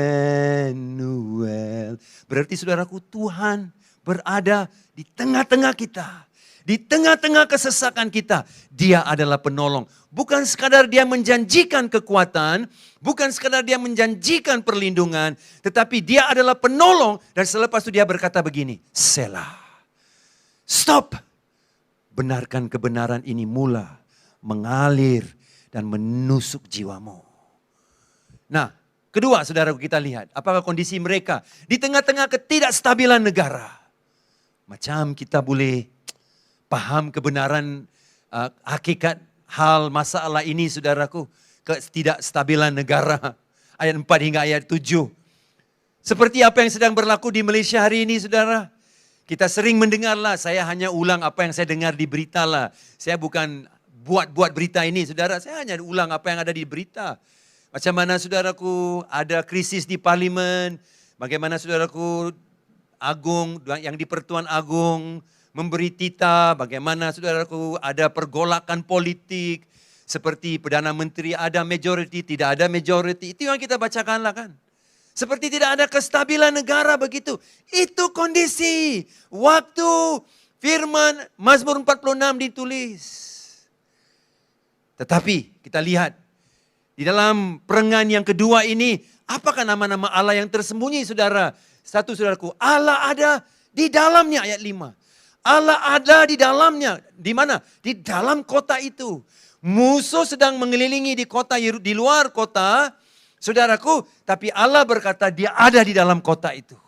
Berarti saudaraku, Tuhan berada di tengah-tengah kita. Di tengah-tengah kesesakan kita. Dia adalah penolong. Bukan sekadar dia menjanjikan kekuatan. Bukan sekadar dia menjanjikan perlindungan. Tetapi dia adalah penolong. Dan selepas itu dia berkata begini. Selah. Stop. Benarkan kebenaran ini mula mengalir dan menusuk jiwamu. Nah, kedua saudaraku kita lihat, apakah kondisi mereka di tengah-tengah ketidakstabilan negara. Macam kita boleh paham kebenaran hakikat hal masalah ini saudaraku. Ketidakstabilan negara. Ayat 4 hingga ayat 7. Seperti apa yang sedang berlaku di Malaysia hari ini saudara. Kita sering mendengarlah, saya hanya ulang apa yang saya dengar di berita lah. Saya bukan buat-buat berita ini saudara, saya hanya ulang apa yang ada di berita. Macam mana saudaraku ada krisis di parlimen, bagaimana saudaraku agung yang di Pertuan Agung memberi titah, bagaimana saudaraku ada pergolakan politik, seperti Perdana Menteri ada majority, tidak ada majority, itu yang kita bacakanlah kan. Seperti tidak ada kestabilan negara begitu. Itu kondisi waktu firman Mazmur 46 ditulis. Tetapi kita lihat di dalam perengan yang kedua ini, apakah nama-nama Allah yang tersembunyi saudara? Satu saudaraku, Allah ada di dalamnya ayat 5. Allah ada di dalamnya. Di mana? Di dalam kota itu. Musuh sedang mengelilingi di kota, di luar kota. Saudaraku, tapi Allah berkata dia ada di dalam kota itu.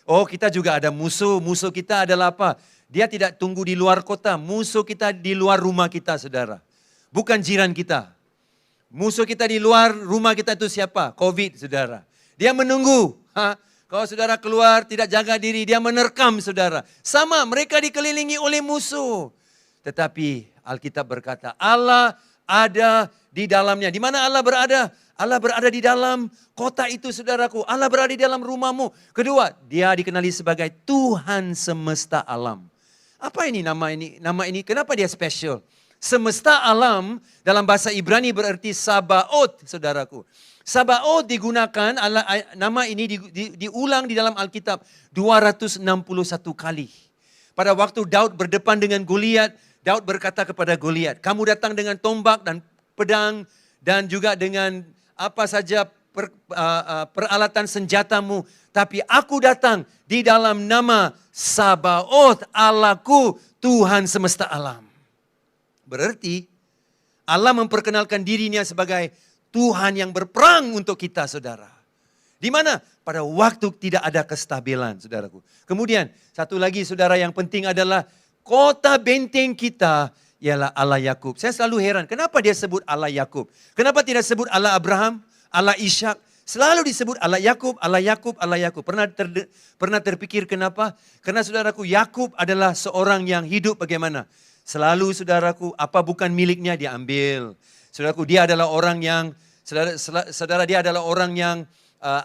Oh, kita juga ada musuh. Musuh kita adalah apa? Dia tidak tunggu di luar kota. Musuh kita di luar rumah kita, saudara. Bukan jiran kita. Musuh kita di luar rumah kita itu siapa? Covid, saudara. Dia menunggu. Kalau saudara keluar tidak jaga diri, dia menerkam saudara. Sama, mereka dikelilingi oleh musuh. Tetapi Alkitab berkata, Allah ada di dalamnya. Di mana Allah berada? Allah berada di dalam kota itu saudaraku. Allah berada di dalam rumahmu. Kedua, dia dikenali sebagai Tuhan semesta alam. Apa ini nama ini? Nama ini kenapa dia special? Semesta alam dalam bahasa Ibrani berarti Sabaoth, saudaraku. Sabaoth digunakan, nama ini diulang di dalam Alkitab 261 kali. Pada waktu Daud berdepan dengan Goliat, Daud berkata kepada Goliat, kamu datang dengan tombak dan pedang dan juga dengan apa saja peralatan senjatamu. Tapi aku datang di dalam nama Sabaoth, Allahku, Tuhan semesta alam. Berarti Allah memperkenalkan dirinya sebagai Tuhan yang berperang untuk kita, saudara. Di mana? Pada waktu tidak ada kestabilan, saudaraku. Kemudian, satu lagi saudara yang penting adalah kota benteng kita ialah Allah Yakub. Saya selalu heran, kenapa dia sebut Allah Yakub? Kenapa tidak sebut Allah Abraham, Allah Ishak? Selalu disebut Allah Yakub, Allah Yakub, Allah Yakub. Pernah terpikir kenapa? Karena saudaraku, Yakub adalah seorang yang hidup bagaimana? Selalu saudaraku, apa bukan miliknya dia ambil. Saudaraku, dia adalah orang yang, saudara dia adalah orang yang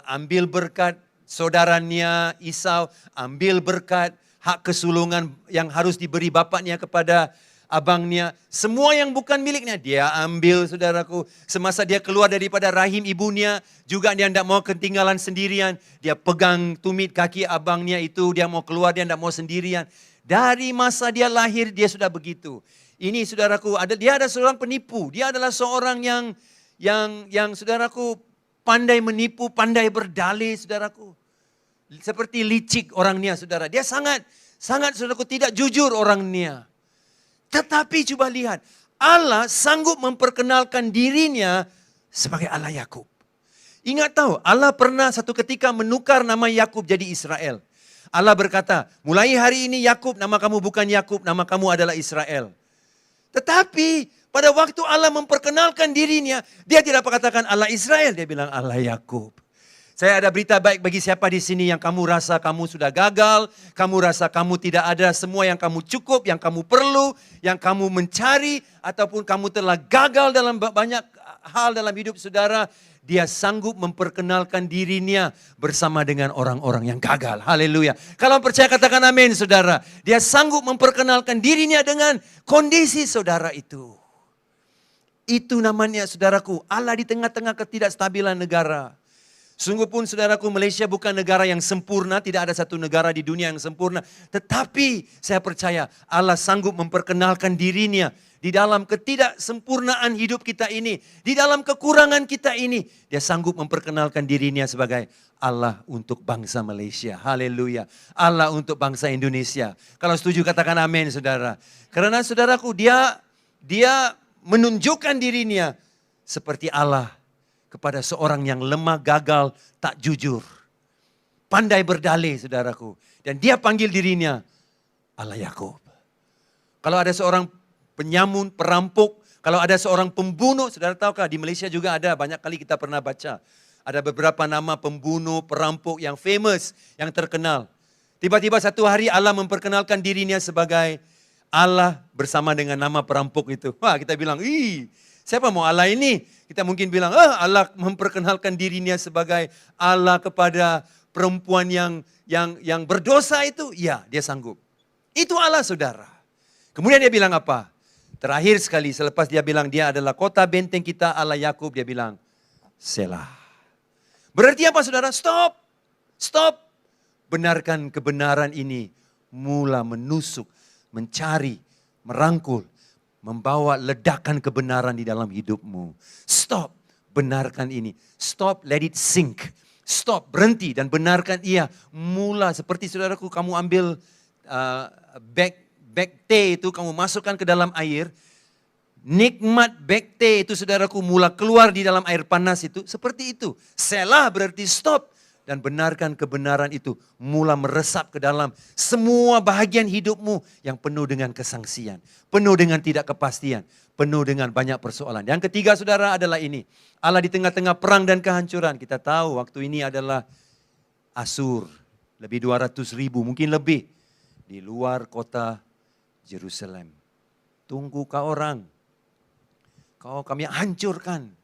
ambil berkat saudaranya Esau, ambil berkat hak kesulungan yang harus diberi bapaknya kepada abangnya. Semua yang bukan miliknya dia ambil, saudaraku. Semasa dia keluar daripada rahim ibunya, juga dia tidak mau ketinggalan sendirian. Dia pegang tumit kaki abangnya itu, dia mau keluar, dia tidak mau sendirian. Dari masa dia lahir, dia sudah begitu. Ini saudaraku, dia ada seorang penipu. Dia adalah seorang yang saudaraku pandai menipu, pandai berdalih, saudaraku. Seperti licik orangnya, saudara. Dia sangat saudaraku tidak jujur orangnya. Tetapi coba lihat, Allah sanggup memperkenalkan dirinya sebagai Allah Yakub. Ingat tahu, Allah pernah satu ketika menukar nama Yakub jadi Israel. Allah berkata, mulai hari ini Yakub, nama kamu bukan Yakub, nama kamu adalah Israel. Tetapi pada waktu Allah memperkenalkan dirinya, dia tidak katakan Allah Israel, dia bilang Allah Yakub. Saya ada berita baik bagi siapa di sini yang kamu rasa kamu sudah gagal, kamu rasa kamu tidak ada semua yang kamu cukup, yang kamu perlu, yang kamu mencari, ataupun kamu telah gagal dalam banyak hal dalam hidup saudara. Dia sanggup memperkenalkan dirinya bersama dengan orang-orang yang gagal. Haleluya. Kalau percaya katakan amin, saudara. Dia sanggup memperkenalkan dirinya dengan kondisi saudara itu. Itu namanya, saudaraku, Allah di tengah-tengah ketidakstabilan negara. Sungguh pun saudaraku, Malaysia bukan negara yang sempurna. Tidak ada satu negara di dunia yang sempurna. Tetapi saya percaya Allah sanggup memperkenalkan dirinya di dalam ketidaksempurnaan hidup kita ini, di dalam kekurangan kita ini, dia sanggup memperkenalkan dirinya sebagai Allah untuk bangsa Malaysia. Haleluya. Allah untuk bangsa Indonesia. Kalau setuju katakan amin, saudara. Karena saudaraku, dia menunjukkan dirinya seperti Allah kepada seorang yang lemah, gagal, tak jujur. Pandai berdalih, saudaraku. Dan dia panggil dirinya Allah Yakub. Kalau ada seorang penyamun, perampok, kalau ada seorang pembunuh, saudara tahukah di Malaysia juga ada, banyak kali kita pernah baca. Ada beberapa nama pembunuh, perampok yang famous, yang terkenal. Tiba-tiba satu hari Allah memperkenalkan dirinya sebagai Allah bersama dengan nama perampok itu. Wah, kita bilang, siapa mau Allah ini? Kita mungkin bilang, Allah memperkenalkan dirinya sebagai Allah kepada perempuan yang berdosa itu. Ya, dia sanggup. Itu Allah, saudara. Kemudian dia bilang apa? Terakhir sekali, selepas dia bilang dia adalah kota benteng kita Allah Yakub, dia bilang, Selah. Berarti apa, saudara? Stop. Stop. Benarkan kebenaran ini. Mula menusuk, mencari, merangkul, membawa ledakan kebenaran di dalam hidupmu. Stop. Benarkan ini. Stop, let it sink. Stop, berhenti dan benarkan ia. Mula seperti saudaraku, kamu ambil bag teh itu, kamu masukkan ke dalam air. Nikmat bag teh itu saudaraku mula keluar di dalam air panas itu. Seperti itu. Selah berarti stop. Dan benarkan kebenaran itu mula meresap ke dalam semua bahagian hidupmu yang penuh dengan kesangsian. Penuh dengan tidak kepastian. Penuh dengan banyak persoalan. Yang ketiga saudara adalah ini. Allah di tengah-tengah perang dan kehancuran. Kita tahu waktu ini adalah Asur. Lebih 200 ribu, mungkin lebih. Di luar kota Jerusalem. Tunggu kau orang. Kami hancurkan.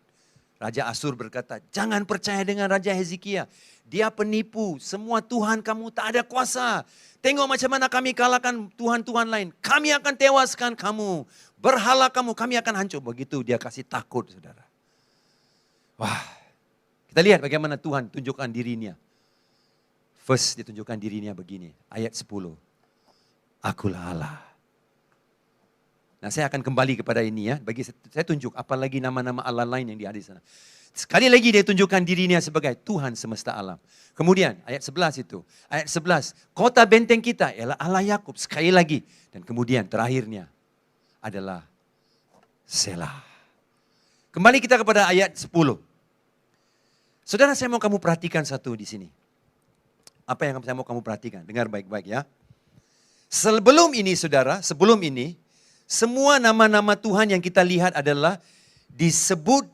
Raja Asur berkata, jangan percaya dengan Raja Hezekiah. Dia penipu, semua Tuhan kamu tak ada kuasa. Tengok macam mana kami kalahkan Tuhan-Tuhan lain. Kami akan tewaskan kamu. Berhala kamu, kami akan hancur. Begitu dia kasih takut, saudara. Wah, kita lihat bagaimana Tuhan tunjukkan dirinya. First ditunjukkan dirinya begini, ayat 10. Akulah Allah. Nah, saya akan kembali kepada ini ya. Bagi saya tunjuk apalagi nama-nama Allah lain yang ada di sana. Sekali lagi dia tunjukkan dirinya sebagai Tuhan semesta alam. Kemudian ayat 11 itu. Ayat 11. Kota benteng kita ialah Allah Yakub. Sekali lagi. Dan kemudian terakhirnya adalah Selah. Kembali kita kepada ayat 10. Saudara, saya mau kamu perhatikan satu di sini. Apa yang saya mau kamu perhatikan? Dengar baik-baik ya. Sebelum ini saudara, sebelum ini. Semua nama-nama Tuhan yang kita lihat adalah disebut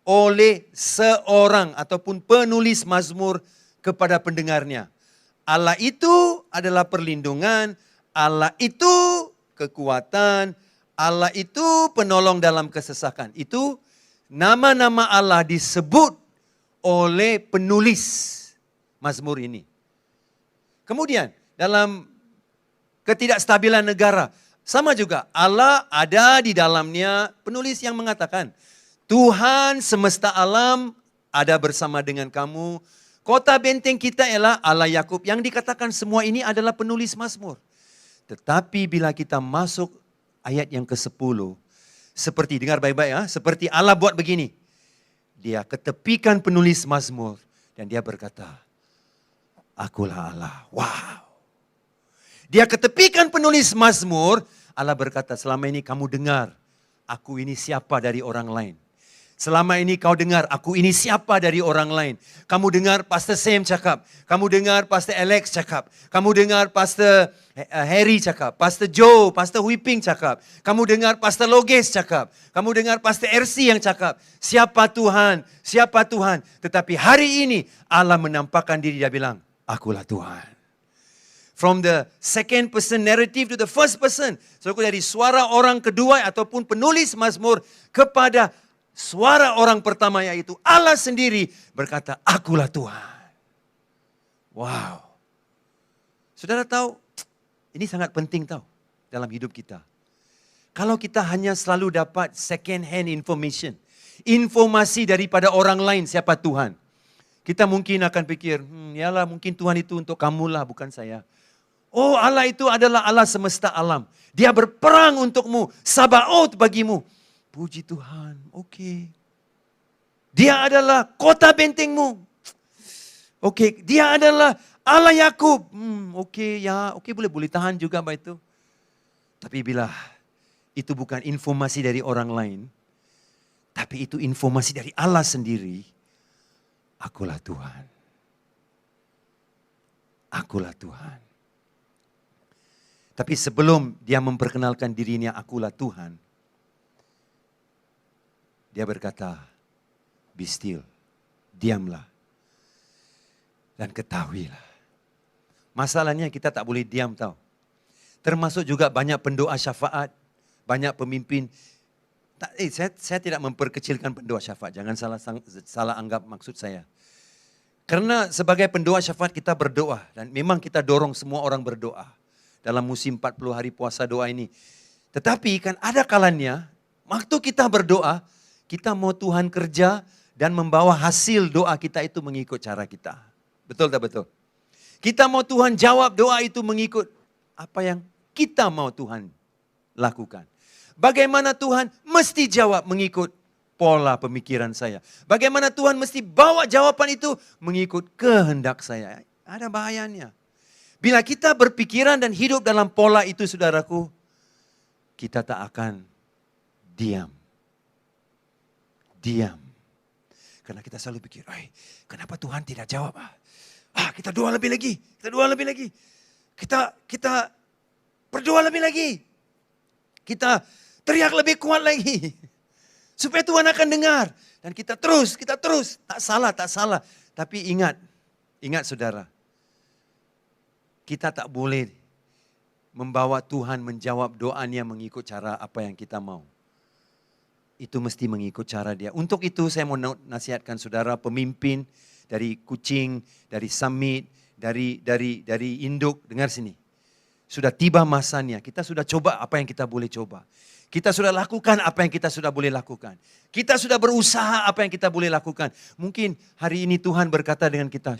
oleh seorang ataupun penulis mazmur kepada pendengarnya. Allah itu adalah perlindungan, Allah itu kekuatan, Allah itu penolong dalam kesesakan. Itu nama-nama Allah disebut oleh penulis mazmur ini. Kemudian dalam ketidakstabilan negara, sama juga Allah ada di dalamnya, penulis yang mengatakan, Tuhan semesta alam ada bersama dengan kamu. Kota benteng kita ialah Allah Yakub. Yang dikatakan semua ini adalah penulis mazmur. Tetapi bila kita masuk ayat yang ke-10. Seperti, dengar baik-baik ya. Seperti Allah buat begini. Dia ketepikan penulis mazmur. Dan dia berkata, akulah Allah. Wow. Dia ketepikan penulis mazmur. Allah berkata, selama ini kamu dengar. Aku ini siapa dari orang lain. Selama ini kau dengar, aku ini siapa dari orang lain. Kamu dengar Pastor Sam cakap. Kamu dengar Pastor Alex cakap. Kamu dengar Pastor Harry cakap. Pastor Joe, Pastor Whipping cakap. Kamu dengar Pastor Loges cakap. Kamu dengar Pastor RC yang cakap. Siapa Tuhan? Siapa Tuhan? Tetapi hari ini Allah menampakkan diri, dia bilang, akulah Tuhan. From the second person narrative to the first person. So dari suara orang kedua ataupun penulis mazmur kepada suara orang pertama, yaitu Allah sendiri berkata, akulah Tuhan. Wow. Saudara tahu, ini sangat penting tahu dalam hidup kita. Kalau kita hanya selalu dapat second hand information. Informasi daripada orang lain siapa Tuhan. Kita mungkin akan pikir, yalah mungkin Tuhan itu untuk kamulah, bukan saya. Oh, Allah itu adalah Allah semesta alam. Dia berperang untukmu, Sabaoth bagimu. Puji Tuhan, oke. Dia adalah kota bentengmu. Oke, dia adalah Allah Yakub. Oke, boleh tahan juga Pak itu. Tapi bila itu bukan informasi dari orang lain, tapi itu informasi dari Allah sendiri. Akulah Tuhan. Akulah Tuhan. Tapi sebelum dia memperkenalkan dirinya, akulah Tuhan, dia berkata, be still, diamlah, dan ketahuilah. Masalahnya kita tak boleh diam tahu. Termasuk juga banyak pendoa syafaat, banyak pemimpin. Saya tidak memperkecilkan pendoa syafaat, jangan salah anggap maksud saya. Karena sebagai pendoa syafaat kita berdoa, dan memang kita dorong semua orang berdoa dalam musim 40 hari puasa doa ini. Tetapi kan ada kalanya, waktu kita berdoa, kita mau Tuhan kerja dan membawa hasil doa kita itu mengikut cara kita. Betul tak betul? Kita mau Tuhan jawab doa itu mengikut apa yang kita mau Tuhan lakukan. Bagaimana Tuhan mesti jawab mengikut pola pemikiran saya. Bagaimana Tuhan mesti bawa jawaban itu mengikut kehendak saya. Ada bahayanya. Bila kita berpikiran dan hidup dalam pola itu, saudaraku, kita tak akan diam. Diam. Karena kita selalu pikir, kenapa Tuhan tidak jawab? Kita doa lebih lagi. Kita doa lebih lagi. Kita berdoa lebih lagi. Kita teriak lebih kuat lagi. Supaya Tuhan akan dengar. Dan kita terus. Tak salah. Tapi ingat saudara. Kita tak boleh membawa Tuhan menjawab doanya mengikut cara apa yang kita mau. Itu mesti mengikut cara dia. Untuk itu saya mau nasihatkan saudara pemimpin dari Kucing, dari Summit, dari Induk. Dengar sini. Sudah tiba masanya. Kita sudah coba apa yang kita boleh coba. Kita sudah lakukan apa yang kita sudah boleh lakukan. Kita sudah berusaha apa yang kita boleh lakukan. Mungkin hari ini Tuhan berkata dengan kita,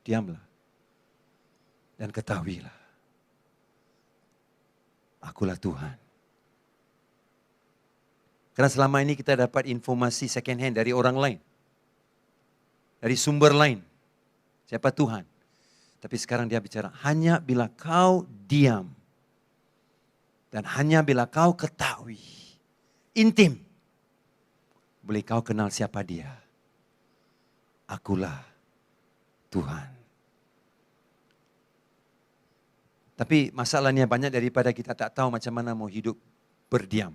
diamlah. Dan ketahuilah, akulah Tuhan. Karena selama ini kita dapat informasi second hand dari orang lain. Dari sumber lain. Siapa Tuhan? Tapi sekarang dia bicara, hanya bila kau diam. Dan hanya bila kau ketahui. Intim. Boleh kau kenal siapa dia. Akulah Tuhan. Tapi masalahnya banyak daripada kita tak tahu macam mana mau hidup berdiam.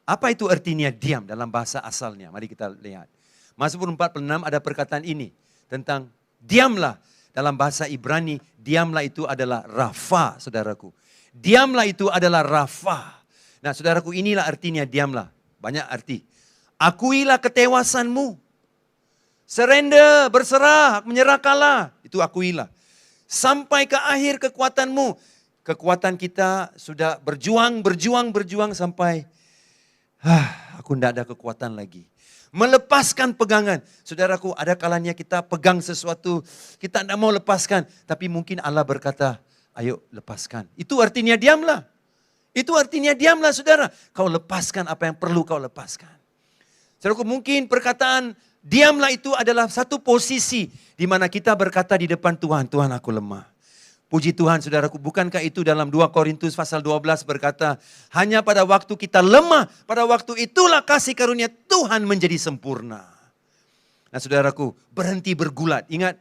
Apa itu artinya diam dalam bahasa asalnya? Mari kita lihat. Mazmur 46 ada perkataan ini tentang diamlah. Dalam bahasa Ibrani, diamlah itu adalah rafa, saudaraku. Diamlah itu adalah rafa. Nah, saudaraku, inilah artinya diamlah. Banyak arti. Akuilah ketewasanmu. Surrender, berserah, menyerahkanlah. Itu akuilah. Sampai ke akhir kekuatanmu. Kekuatan kita sudah berjuang sampai aku tidak ada kekuatan lagi. Melepaskan pegangan. Saudaraku, ada kalanya kita pegang sesuatu, kita tidak mau lepaskan. Tapi mungkin Allah berkata, ayo lepaskan. Itu artinya diamlah. Itu artinya diamlah saudara. Kau lepaskan apa yang perlu kau lepaskan. Saudaraku, mungkin perkataan diamlah itu adalah satu posisi di mana kita berkata di depan Tuhan, Tuhan aku lemah. Puji Tuhan saudaraku, bukankah itu dalam 2 Korintus pasal 12 berkata, hanya pada waktu kita lemah, pada waktu itulah kasih karunia Tuhan menjadi sempurna. Nah saudaraku, berhenti bergulat. Ingat,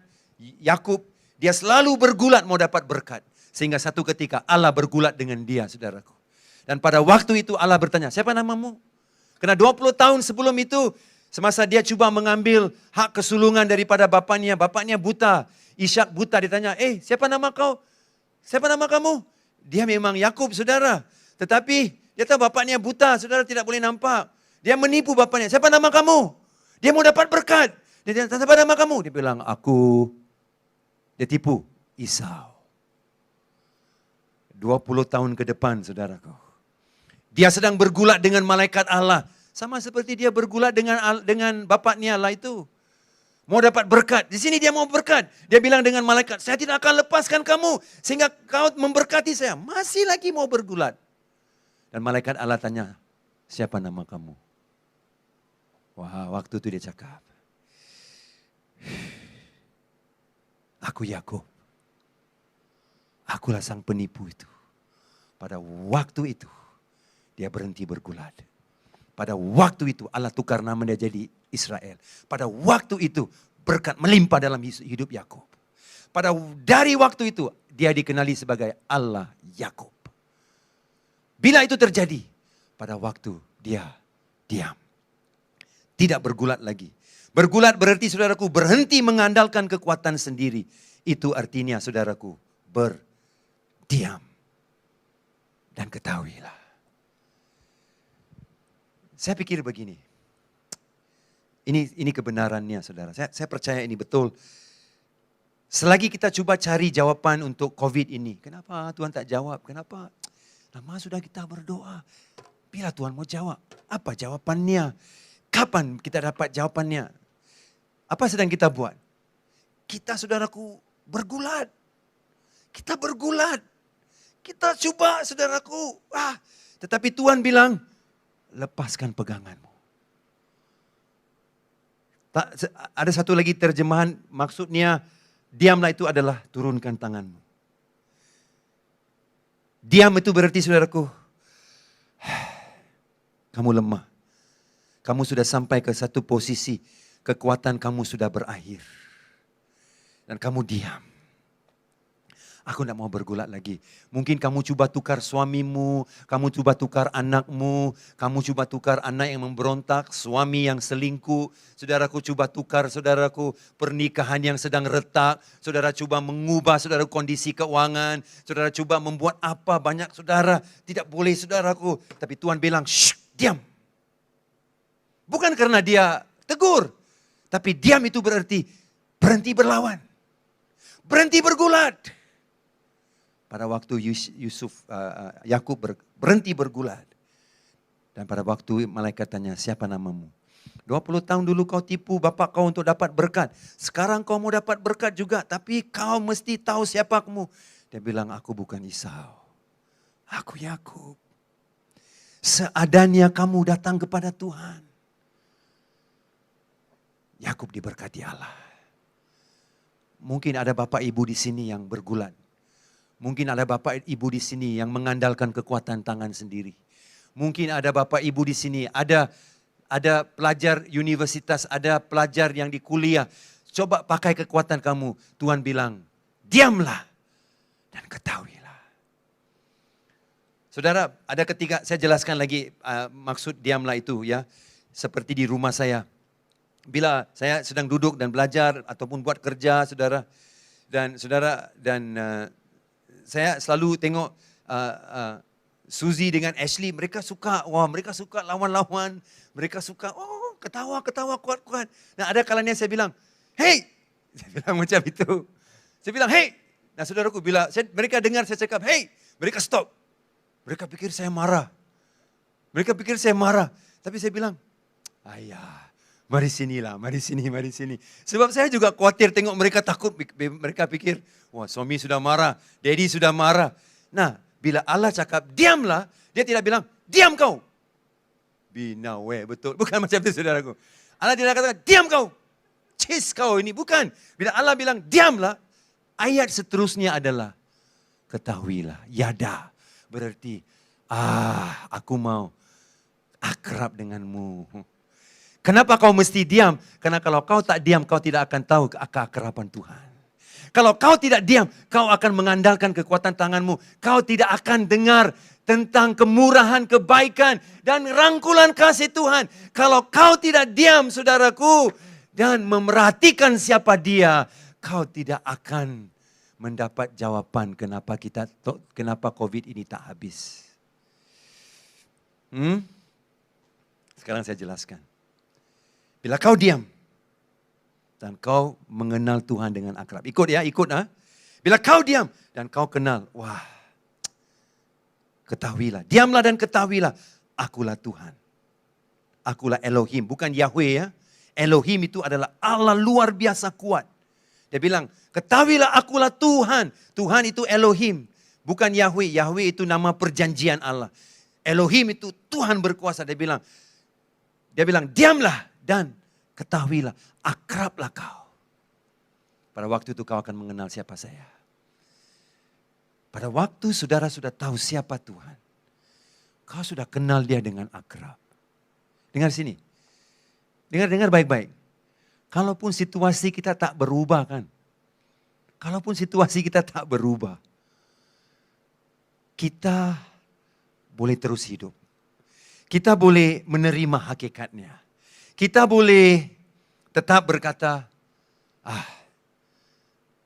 Yakub dia selalu bergulat mau dapat berkat. Sehingga satu ketika Allah bergulat dengan dia saudaraku. Dan pada waktu itu Allah bertanya, siapa namamu? Karena 20 tahun sebelum itu, semasa dia coba mengambil hak kesulungan daripada bapaknya buta. Ishak buta, ditanya, siapa nama kau? Siapa nama kamu? Dia memang Yakub, saudara. Tetapi dia tahu bapaknya buta, saudara tidak boleh nampak. Dia menipu bapaknya, siapa nama kamu? Dia mau dapat berkat. Dia tanya, siapa nama kamu? Dia bilang, aku. Dia tipu, Esau. 20 tahun ke depan, saudaraku. Dia sedang bergulat dengan malaikat Allah. Sama seperti dia bergulat dengan bapaknya Allah itu. Mau dapat berkat. Di sini dia mau berkat. Dia bilang dengan malaikat, saya tidak akan lepaskan kamu. Sehingga kau memberkati saya. Masih lagi mau bergulat. Dan malaikat Allah tanya, siapa nama kamu? Wah, waktu itu dia cakap, aku Yakub. Akulah sang penipu itu. Pada waktu itu, dia berhenti bergulat. Pada waktu itu Allah tukar nama dia jadi Israel. Pada waktu itu berkat melimpah dalam hidup Yakub. Dari waktu itu dia dikenali sebagai Allah Yakub. Bila itu terjadi, pada waktu dia diam. Tidak bergulat lagi. Bergulat berarti saudaraku berhenti mengandalkan kekuatan sendiri. Itu artinya saudaraku berdiam. Dan ketahuilah. Saya pikir begini. Ini kebenarannya saudara. Saya percaya ini betul. Selagi kita coba cari jawaban untuk COVID ini. Kenapa Tuhan tak jawab? Kenapa? Lama sudah kita berdoa. Bila Tuhan mau jawab? Apa jawabannya? Kapan kita dapat jawabannya? Apa sedang kita buat? Kita saudaraku bergulat. Kita bergulat. Kita coba saudaraku. Tetapi Tuhan bilang, lepaskan peganganmu. Ada satu lagi terjemahan maksudnya, diamlah itu adalah turunkan tanganmu. Diam itu berarti saudaraku, kamu lemah. Kamu sudah sampai ke satu posisi, kekuatan kamu sudah berakhir. Dan kamu diam. Aku tidak mau bergulat lagi. Mungkin kamu coba tukar suamimu, kamu coba tukar anakmu, kamu coba tukar anak yang memberontak, suami yang selingkuh. Saudaraku coba tukar, saudaraku pernikahan yang sedang retak. Saudara coba mengubah saudara kondisi keuangan. Saudara coba membuat apa banyak saudara. Tidak boleh saudaraku. Tapi Tuhan bilang, shh, diam. Bukan karena dia tegur. Tapi diam itu berarti berhenti berlawan. Berhenti bergulat. Pada waktu Yakub berhenti bergulat. Dan pada waktu malaikat tanya, siapa namamu? 20 tahun dulu kau tipu bapak kau untuk dapat berkat. Sekarang kau mau dapat berkat juga. Tapi kau mesti tahu siapa kamu. Dia bilang, aku bukan Esau. Aku Yakub. Seadanya kamu datang kepada Tuhan. Yakub diberkati Allah. Mungkin ada bapak ibu di sini yang bergulat. Mungkin ada bapak ibu di sini yang mengandalkan kekuatan tangan sendiri. Mungkin ada bapak ibu di sini, ada pelajar universitas, ada pelajar yang di kuliah. Coba pakai kekuatan kamu. Tuhan bilang, diamlah dan ketahuilah. Saudara, ada ketika saya jelaskan lagi maksud diamlah itu ya. Seperti di rumah saya. Bila saya sedang duduk dan belajar ataupun buat kerja, saudara. Dan saya selalu tengok Suzy dengan Ashley, mereka suka lawan-lawan, mereka suka ketawa kuat-kuat. Nah ada kalanya saya bilang, hey, saya bilang macam itu. Saya bilang, hey. Nah saudaraku bila mereka dengar saya cakap, hey, mereka stop. Mereka pikir saya marah. Tapi saya bilang, ayah, mari sini. Sebab saya juga khawatir tengok mereka takut, mereka pikir, wah suami sudah marah, daddy sudah marah. Nah, bila Allah cakap, diamlah, dia tidak bilang, diam kau. Binawe, betul. Bukan macam itu saudaraku. Allah tidak katakan, diam kau. Cis kau ini, bukan. Bila Allah bilang, diamlah, ayat seterusnya adalah, ketahuilah, yada. Berarti, aku mau akrab denganmu. Kenapa kau mesti diam? Karena kalau kau tak diam, kau tidak akan tahu keakraban Tuhan. Kalau kau tidak diam, kau akan mengandalkan kekuatan tanganmu. Kau tidak akan dengar tentang kemurahan, kebaikan, dan rangkulan kasih Tuhan. Kalau kau tidak diam, saudaraku, dan memerhatikan siapa dia, kau tidak akan mendapat jawaban kenapa COVID ini tak habis. Sekarang saya jelaskan. Bila kau diam dan kau mengenal Tuhan dengan akrab. Ikut. Bila kau diam dan kau kenal, wah, ketahuilah. Diamlah dan ketahuilah, akulah Tuhan. Akulah Elohim, bukan Yahweh ya. Elohim itu adalah Allah luar biasa kuat. Dia bilang, ketahuilah akulah Tuhan. Tuhan itu Elohim, bukan Yahweh. Yahweh itu nama perjanjian Allah. Elohim itu Tuhan berkuasa. Dia bilang, diamlah dan ketahuilah, akrablah kau. Pada waktu itu kau akan mengenal siapa saya. Pada waktu saudara sudah tahu siapa Tuhan, kau sudah kenal dia dengan akrab. Dengar sini. Dengar baik-baik. Kalaupun situasi kita tak berubah kan. Kalaupun situasi kita tak berubah. Kita boleh terus hidup. Kita boleh menerima hakikatnya. Kita boleh tetap berkata,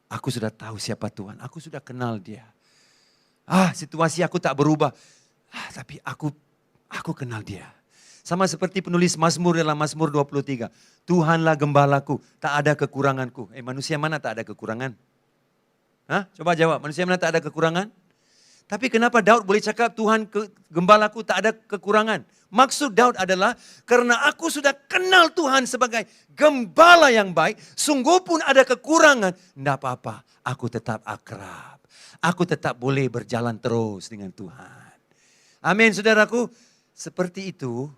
aku sudah tahu siapa Tuhan. Aku sudah kenal dia. Situasi aku tak berubah. Tapi aku kenal dia. Sama seperti penulis Mazmur dalam Mazmur 23. Tuhanlah gembalaku, tak ada kekuranganku. Manusia mana tak ada kekurangan? Coba jawab, manusia mana tak ada kekurangan? Tapi kenapa Daud boleh cakap Tuhan gembalaku tak ada kekurangan? Maksud Daud adalah karena aku sudah kenal Tuhan sebagai gembala yang baik. Sungguh pun ada kekurangan, tidak apa-apa. Aku tetap akrab. Aku tetap boleh berjalan terus dengan Tuhan. Amin saudaraku. Seperti itu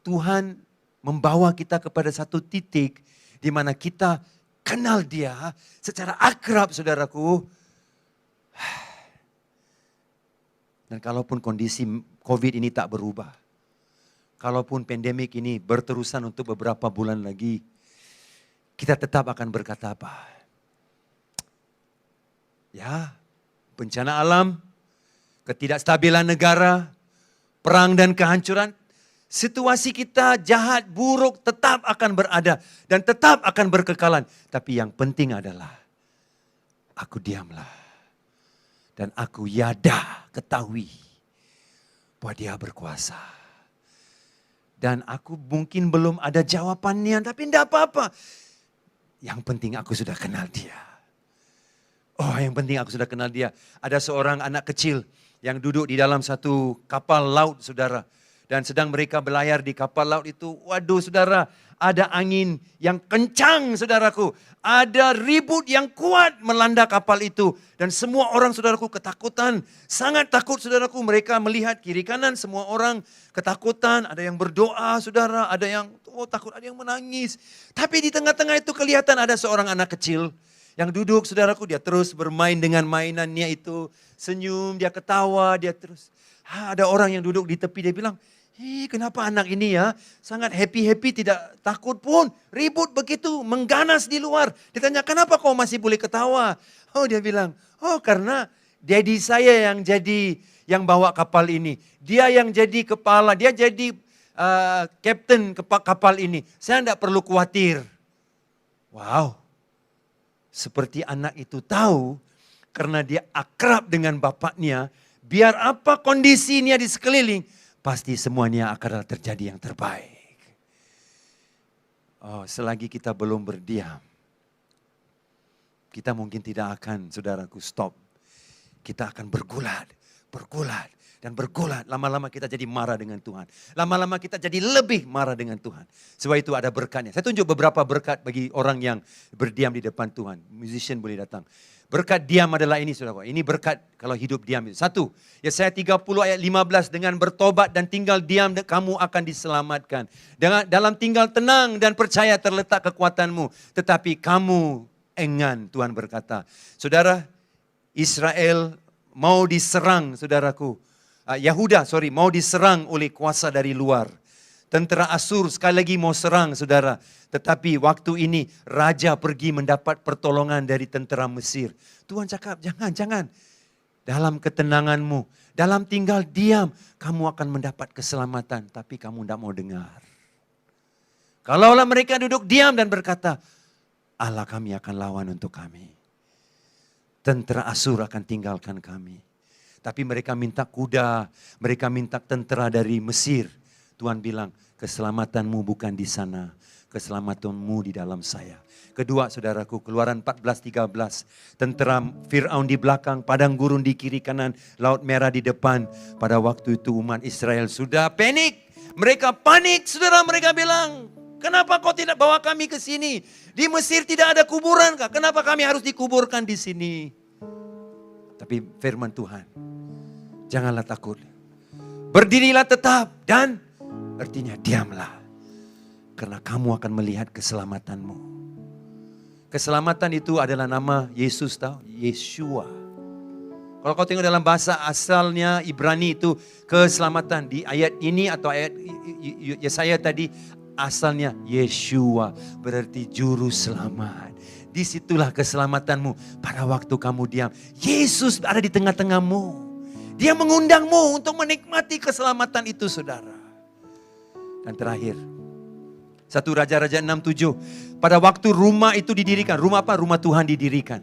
Tuhan membawa kita kepada satu titik di mana kita kenal dia secara akrab saudaraku. Dan kalaupun kondisi COVID ini tak berubah. Kalaupun pandemik ini berterusan untuk beberapa bulan lagi. Kita tetap akan berkata apa? Ya, bencana alam, ketidakstabilan negara, perang dan kehancuran. Situasi kita jahat, buruk tetap akan berada. Dan tetap akan berkekalan. Tapi yang penting adalah, aku diamlah. Dan aku yada ketahui bahwa dia berkuasa. Dan aku mungkin belum ada jawabannya, tapi tidak apa-apa. Yang penting aku sudah kenal dia. Yang penting aku sudah kenal dia. Ada seorang anak kecil yang duduk di dalam satu kapal laut, saudara. Dan sedang mereka berlayar di kapal laut itu. Waduh saudara, ada angin yang kencang saudaraku. Ada ribut yang kuat melanda kapal itu. Dan semua orang saudaraku ketakutan. Sangat takut saudaraku. Mereka melihat kiri kanan semua orang ketakutan. Ada yang berdoa saudara. Ada yang takut, ada yang menangis. Tapi di tengah-tengah itu kelihatan ada seorang anak kecil. Yang duduk saudaraku, dia terus bermain dengan mainannya itu. Senyum, dia ketawa, dia terus. Ada orang yang duduk di tepi, dia bilang, kenapa anak ini ya sangat happy-happy, tidak takut pun. Ribut begitu, mengganas di luar. Ditanya, kenapa kau masih boleh ketawa? Dia bilang, karena daddy saya yang bawa kapal ini. Dia yang jadi kepala, dia jadi kapten kapal ini. Saya tidak perlu khawatir. Wow, seperti anak itu tahu karena dia akrab dengan bapaknya. Biar apa kondisinya di sekeliling, pasti semuanya akan terjadi yang terbaik. Selagi kita belum berdiam, kita mungkin tidak akan, saudaraku, stop. Kita akan bergulat, dan bergulat. Lama-lama kita jadi marah dengan Tuhan. Lama-lama kita jadi lebih marah dengan Tuhan. Sebab itu ada berkatnya. Saya tunjuk beberapa berkat bagi orang yang berdiam di depan Tuhan. Musician boleh datang. Berkat diam adalah ini, saudara. Ini berkat kalau hidup diam itu. 1, Yesaya 30 ayat 15. Dengan bertobat dan tinggal diam, kamu akan diselamatkan. Dalam tinggal tenang dan percaya terletak kekuatanmu. Tetapi kamu enggan, Tuhan berkata. Saudara, Israel mau diserang, saudaraku. Yahuda, mau diserang oleh kuasa dari luar. Tentera Asur sekali lagi mau serang, saudara. Tetapi waktu ini raja pergi mendapat pertolongan dari tentera Mesir. Tuhan cakap, jangan. Dalam ketenanganmu, dalam tinggal diam, kamu akan mendapat keselamatan. Tapi kamu tidak mau dengar. Kalaulah mereka duduk diam dan berkata, Allah kami akan lawan untuk kami. Tentera Asur akan tinggalkan kami. Tapi mereka minta kuda, mereka minta tentera dari Mesir. Tuhan bilang, keselamatanmu bukan di sana, keselamatanmu di dalam saya. Kedua, saudaraku, Keluaran 14:13. Tentera Fir'aun di belakang, padang gurun di kiri kanan, Laut Merah di depan. Pada waktu itu umat Israel sudah panik. Mereka panik, saudara, mereka bilang, kenapa kau tidak bawa kami ke sini? Di Mesir tidak ada kuburan kah? Kenapa kami harus dikuburkan di sini? Tapi firman Tuhan, janganlah takut. Berdirilah tetap dan artinya diamlah. Karena kamu akan melihat keselamatanmu. Keselamatan itu adalah nama Yesus, tahu? Yeshua. Kalau kau tengok dalam bahasa asalnya Ibrani itu keselamatan. Di ayat ini atau ayat Yesaya tadi asalnya Yeshua berarti juru selamat. Disitulah keselamatanmu pada waktu kamu diam. Yesus ada di tengah-tengahmu. Dia mengundangmu untuk menikmati keselamatan itu saudara. Dan terakhir, 1 Raja-Raja 6:7. Pada waktu rumah itu didirikan. Rumah apa? Rumah Tuhan didirikan.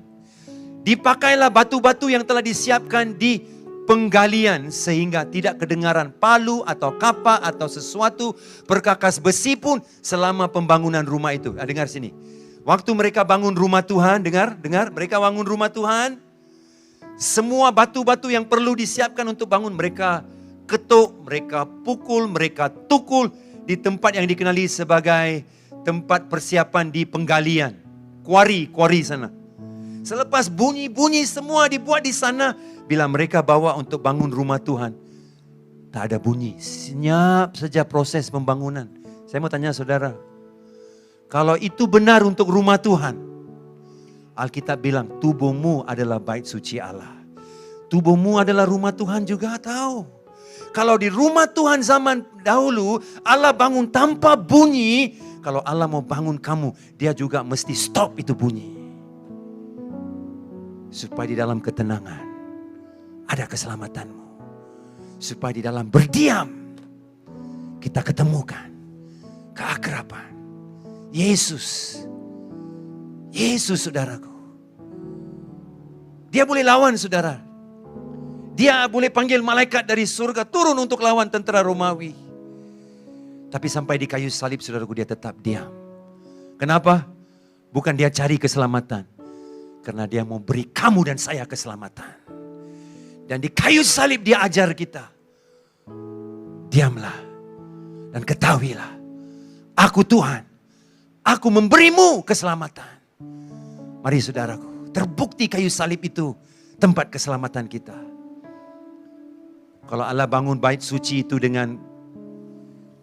Dipakailah batu-batu yang telah disiapkan di penggalian sehingga tidak kedengaran palu atau kapa atau sesuatu perkakas besi pun selama pembangunan rumah itu. Dengar sini. Waktu mereka bangun rumah Tuhan, dengar, mereka bangun rumah Tuhan. Semua batu-batu yang perlu disiapkan untuk bangun mereka ketuk, mereka pukul, mereka tukul di tempat yang dikenali sebagai tempat persiapan di penggalian. Kuari sana. Selepas bunyi-bunyi semua dibuat di sana, bila mereka bawa untuk bangun rumah Tuhan, tak ada bunyi. Senyap saja proses pembangunan. Saya mau tanya saudara, kalau itu benar untuk rumah Tuhan, Alkitab bilang tubuhmu adalah bait suci Allah. Tubuhmu adalah rumah Tuhan juga tahu. Kalau di rumah Tuhan zaman dahulu, Allah bangun tanpa bunyi. Kalau Allah mau bangun kamu, dia juga mesti stop itu bunyi. Supaya di dalam ketenangan ada keselamatanmu. Supaya di dalam berdiam kita ketemukan keakraban. Yesus saudaraku. Dia boleh lawan saudara. Dia boleh panggil malaikat dari surga turun untuk lawan tentara Romawi. Tapi sampai di kayu salib saudaraku dia tetap diam. Kenapa? Bukan dia cari keselamatan. Karena dia mau beri kamu dan saya keselamatan. Dan di kayu salib dia ajar kita. Diamlah dan ketahuilah. Aku Tuhan. Aku memberimu keselamatan. Mari saudaraku. Terbukti kayu salib itu tempat keselamatan kita. Kalau Allah bangun bait suci itu dengan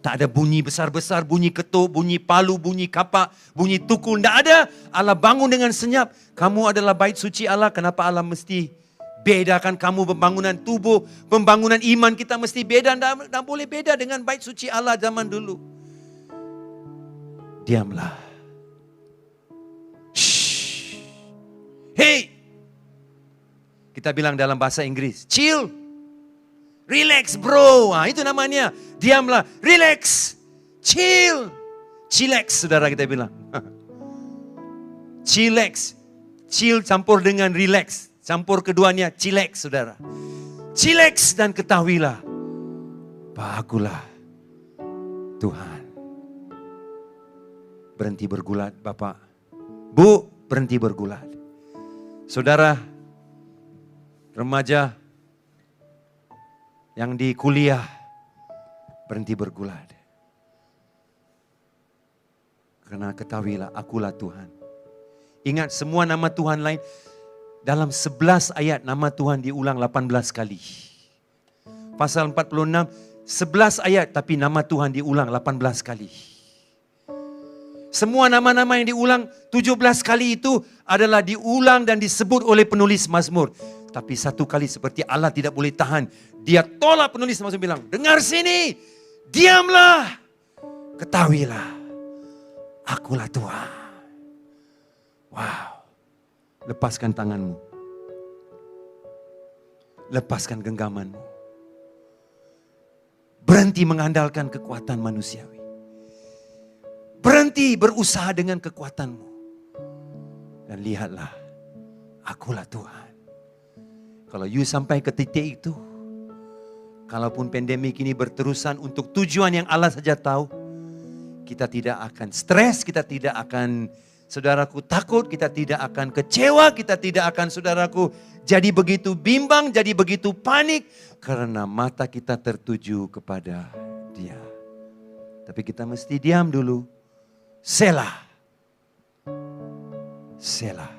tak ada bunyi besar-besar, bunyi ketuk, bunyi palu, bunyi kapak, bunyi tukul. Tidak ada. Allah bangun dengan senyap. Kamu adalah bait suci Allah. Kenapa Allah mesti bedakan kamu pembangunan tubuh, pembangunan iman kita mesti beda. Tidak boleh beda dengan bait suci Allah zaman dulu. Diamlah. Shh. Hey. Kita bilang dalam bahasa Inggris. Chill. Relax bro. Itu namanya. Diamlah. Relax. Chill. Chillax saudara kita bilang. Chillax. Chill campur dengan relax. Campur keduanya chillax saudara. Chillax dan ketahuilah. Bahwa akulah Tuhan. Berhenti bergulat Bapak. Bu berhenti bergulat. Saudara. Remaja. Yang di kuliah, berhenti bergulat. Karena ketahuilah, akulah Tuhan. Ingat semua nama Tuhan lain, dalam 11 ayat nama Tuhan diulang 18 kali. Pasal 46, 11 ayat tapi nama Tuhan diulang 18 kali. Semua nama-nama yang diulang 17 kali itu adalah diulang dan disebut oleh penulis Mazmur. Tapi satu kali seperti Allah tidak boleh tahan. Dia tolak penulis Mazmur bilang, dengar sini, diamlah, ketahuilah, akulah Tuhan. Wow, lepaskan tanganmu. Lepaskan genggamanmu. Berhenti mengandalkan kekuatan manusiawi. Berhenti berusaha dengan kekuatanmu. Dan lihatlah, akulah Tuhan. Kalau you sampai ke titik itu, kalaupun pandemik ini berterusan untuk tujuan yang Allah saja tahu, kita tidak akan stres, kita tidak akan, saudaraku, takut, kita tidak akan kecewa, kita tidak akan, saudaraku, jadi begitu bimbang, jadi begitu panik, karena mata kita tertuju kepada Dia. Tapi kita mesti diam dulu. Selah. Selah.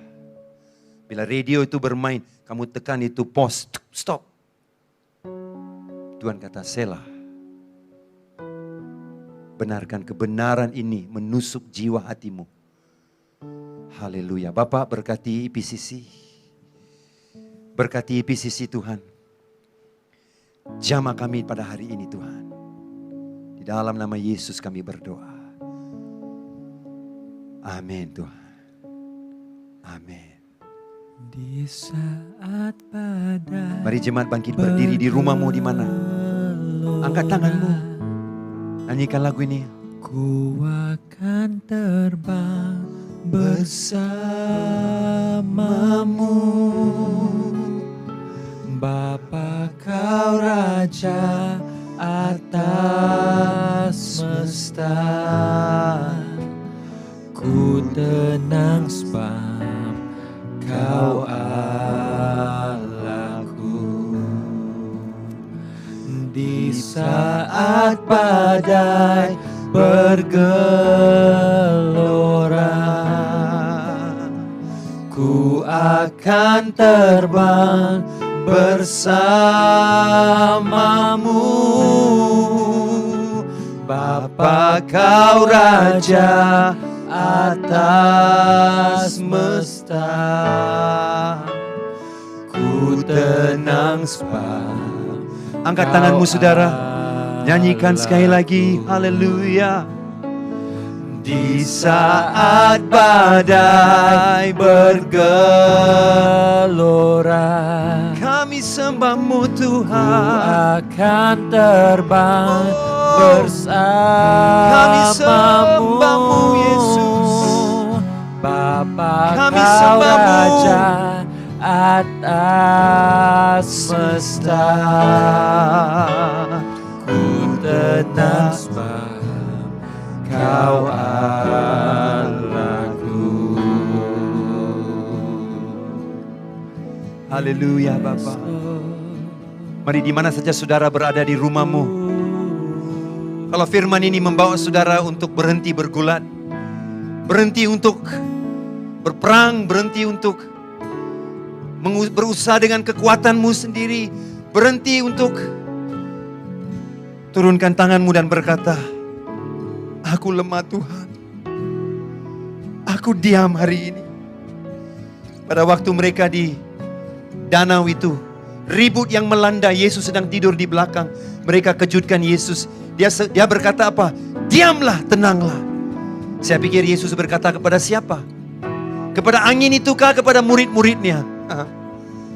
Bila radio itu bermain, kamu tekan itu pause, stop. Tuhan kata selah. Benarkan kebenaran ini menusuk jiwa hatimu. Haleluya. Bapak berkati IPCC. Berkati PCC Tuhan. Jamah kami pada hari ini Tuhan. Di dalam nama Yesus kami berdoa. Amin Tuhan. Amin. Di saat badai. Mari jemaat bangkit berdiri di rumahmu di mana. Angkat tanganmu. Nyanyikan lagu ini. Ku akan terbang bersamamu, Bapa Kau Raja atas semesta. Ku tenang sebab Kau Allahku. Di saat badai bergelora, ku akan terbang bersamamu, Bapa Kau Raja atas semesta. Ku tenang sebab. Angkat tanganmu saudara. Nyanyikan sekali lagi. Haleluya. Di saat badai bergelora, kami sembahmu Tuhan. Akan terbang bersamamu, Kami sembahmu Yesus. Bapa Kami Kau sembahmu. Raja atas semesta. Ku tenang sebab Kau Allahku. Haleluya Bapa. Mari di mana saja saudara berada di rumahmu. Kalau firman ini membawa saudara untuk berhenti bergulat. Berhenti untuk berperang, berhenti untuk berusaha dengan kekuatanmu sendiri. Berhenti untuk turunkan tanganmu dan berkata, aku lemah Tuhan. Aku diam hari ini. Pada waktu mereka di danau itu, ribut yang melanda, Yesus sedang tidur di belakang. Mereka kejutkan Yesus. Dia berkata apa? Diamlah, tenanglah. Saya pikir Yesus berkata kepada siapa? Kepada angin itukah, kepada murid-muridnya?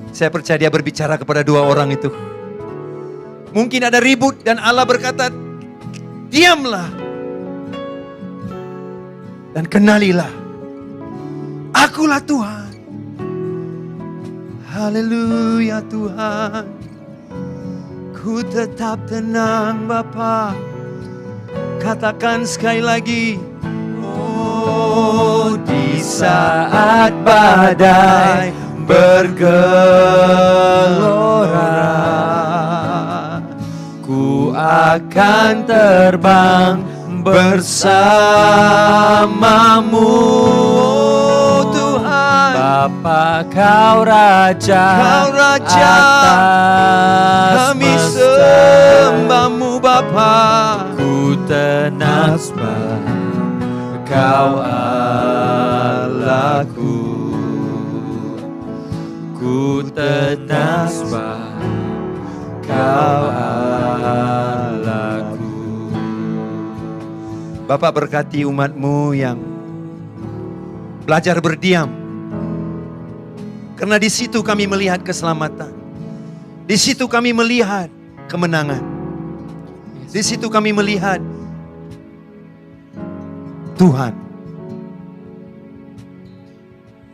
Saya percaya dia berbicara kepada dua orang itu. Mungkin ada ribut dan Allah berkata, diamlah. Dan kenalilah, akulah Tuhan. Haleluya Tuhan. Ku tetap tenang Bapa. Katakan sekali lagi. Oh, di saat badai bergelora, ku akan terbang bersamamu, Tuhan. Bapa Kau Raja, atas kami sembahmu Bapa. Ku tenang sebab Kau Allahku. Ku tenang sebab Kau Allahku. Bapak berkati umatmu yang belajar berdiam. Karena di situ kami melihat keselamatan. Di situ kami melihat kemenangan. Di situ kami melihat Tuhan.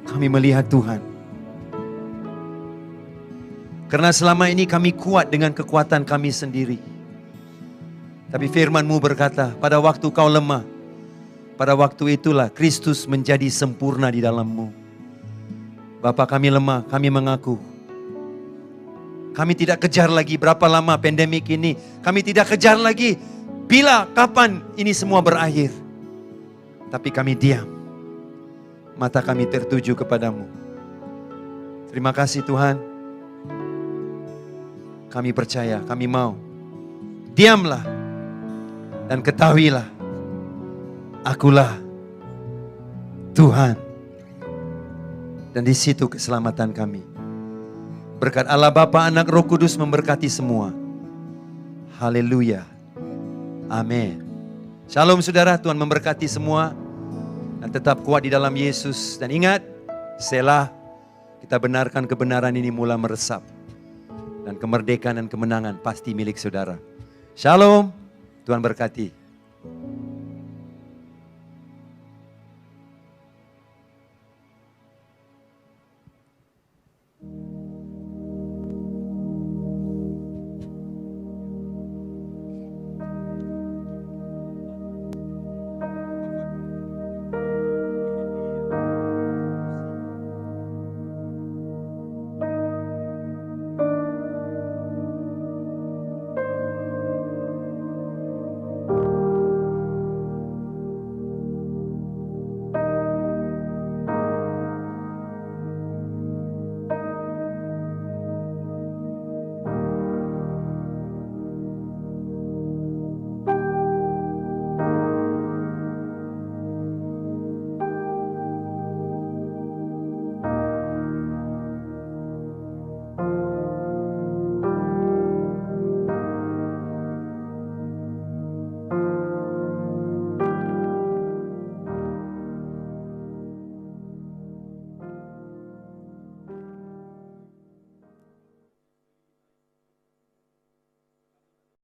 Kami melihat Tuhan. Karena selama ini kami kuat dengan kekuatan kami sendiri. Tapi firman-Mu berkata, pada waktu kau lemah, pada waktu itulah Kristus menjadi sempurna di dalam-Mu. Bapa, kami lemah, kami mengaku. Kami tidak kejar lagi berapa lama pandemik ini. Kami tidak kejar lagi bila, kapan ini semua berakhir. Tapi kami diam. Mata kami tertuju kepadamu. Terima kasih Tuhan. Kami percaya, kami mau. Diamlah dan ketahuilah, akulah Tuhan. Dan di situ keselamatan kami. Berkat Allah Bapa, Anak, Roh Kudus memberkati semua. Haleluya. Amin. Shalom saudara, Tuhan memberkati semua. Dan tetap kuat di dalam Yesus. Dan ingat, selah, kita benarkan kebenaran ini mulai meresap. Dan kemerdekaan dan kemenangan pasti milik saudara. Shalom, Tuhan berkati.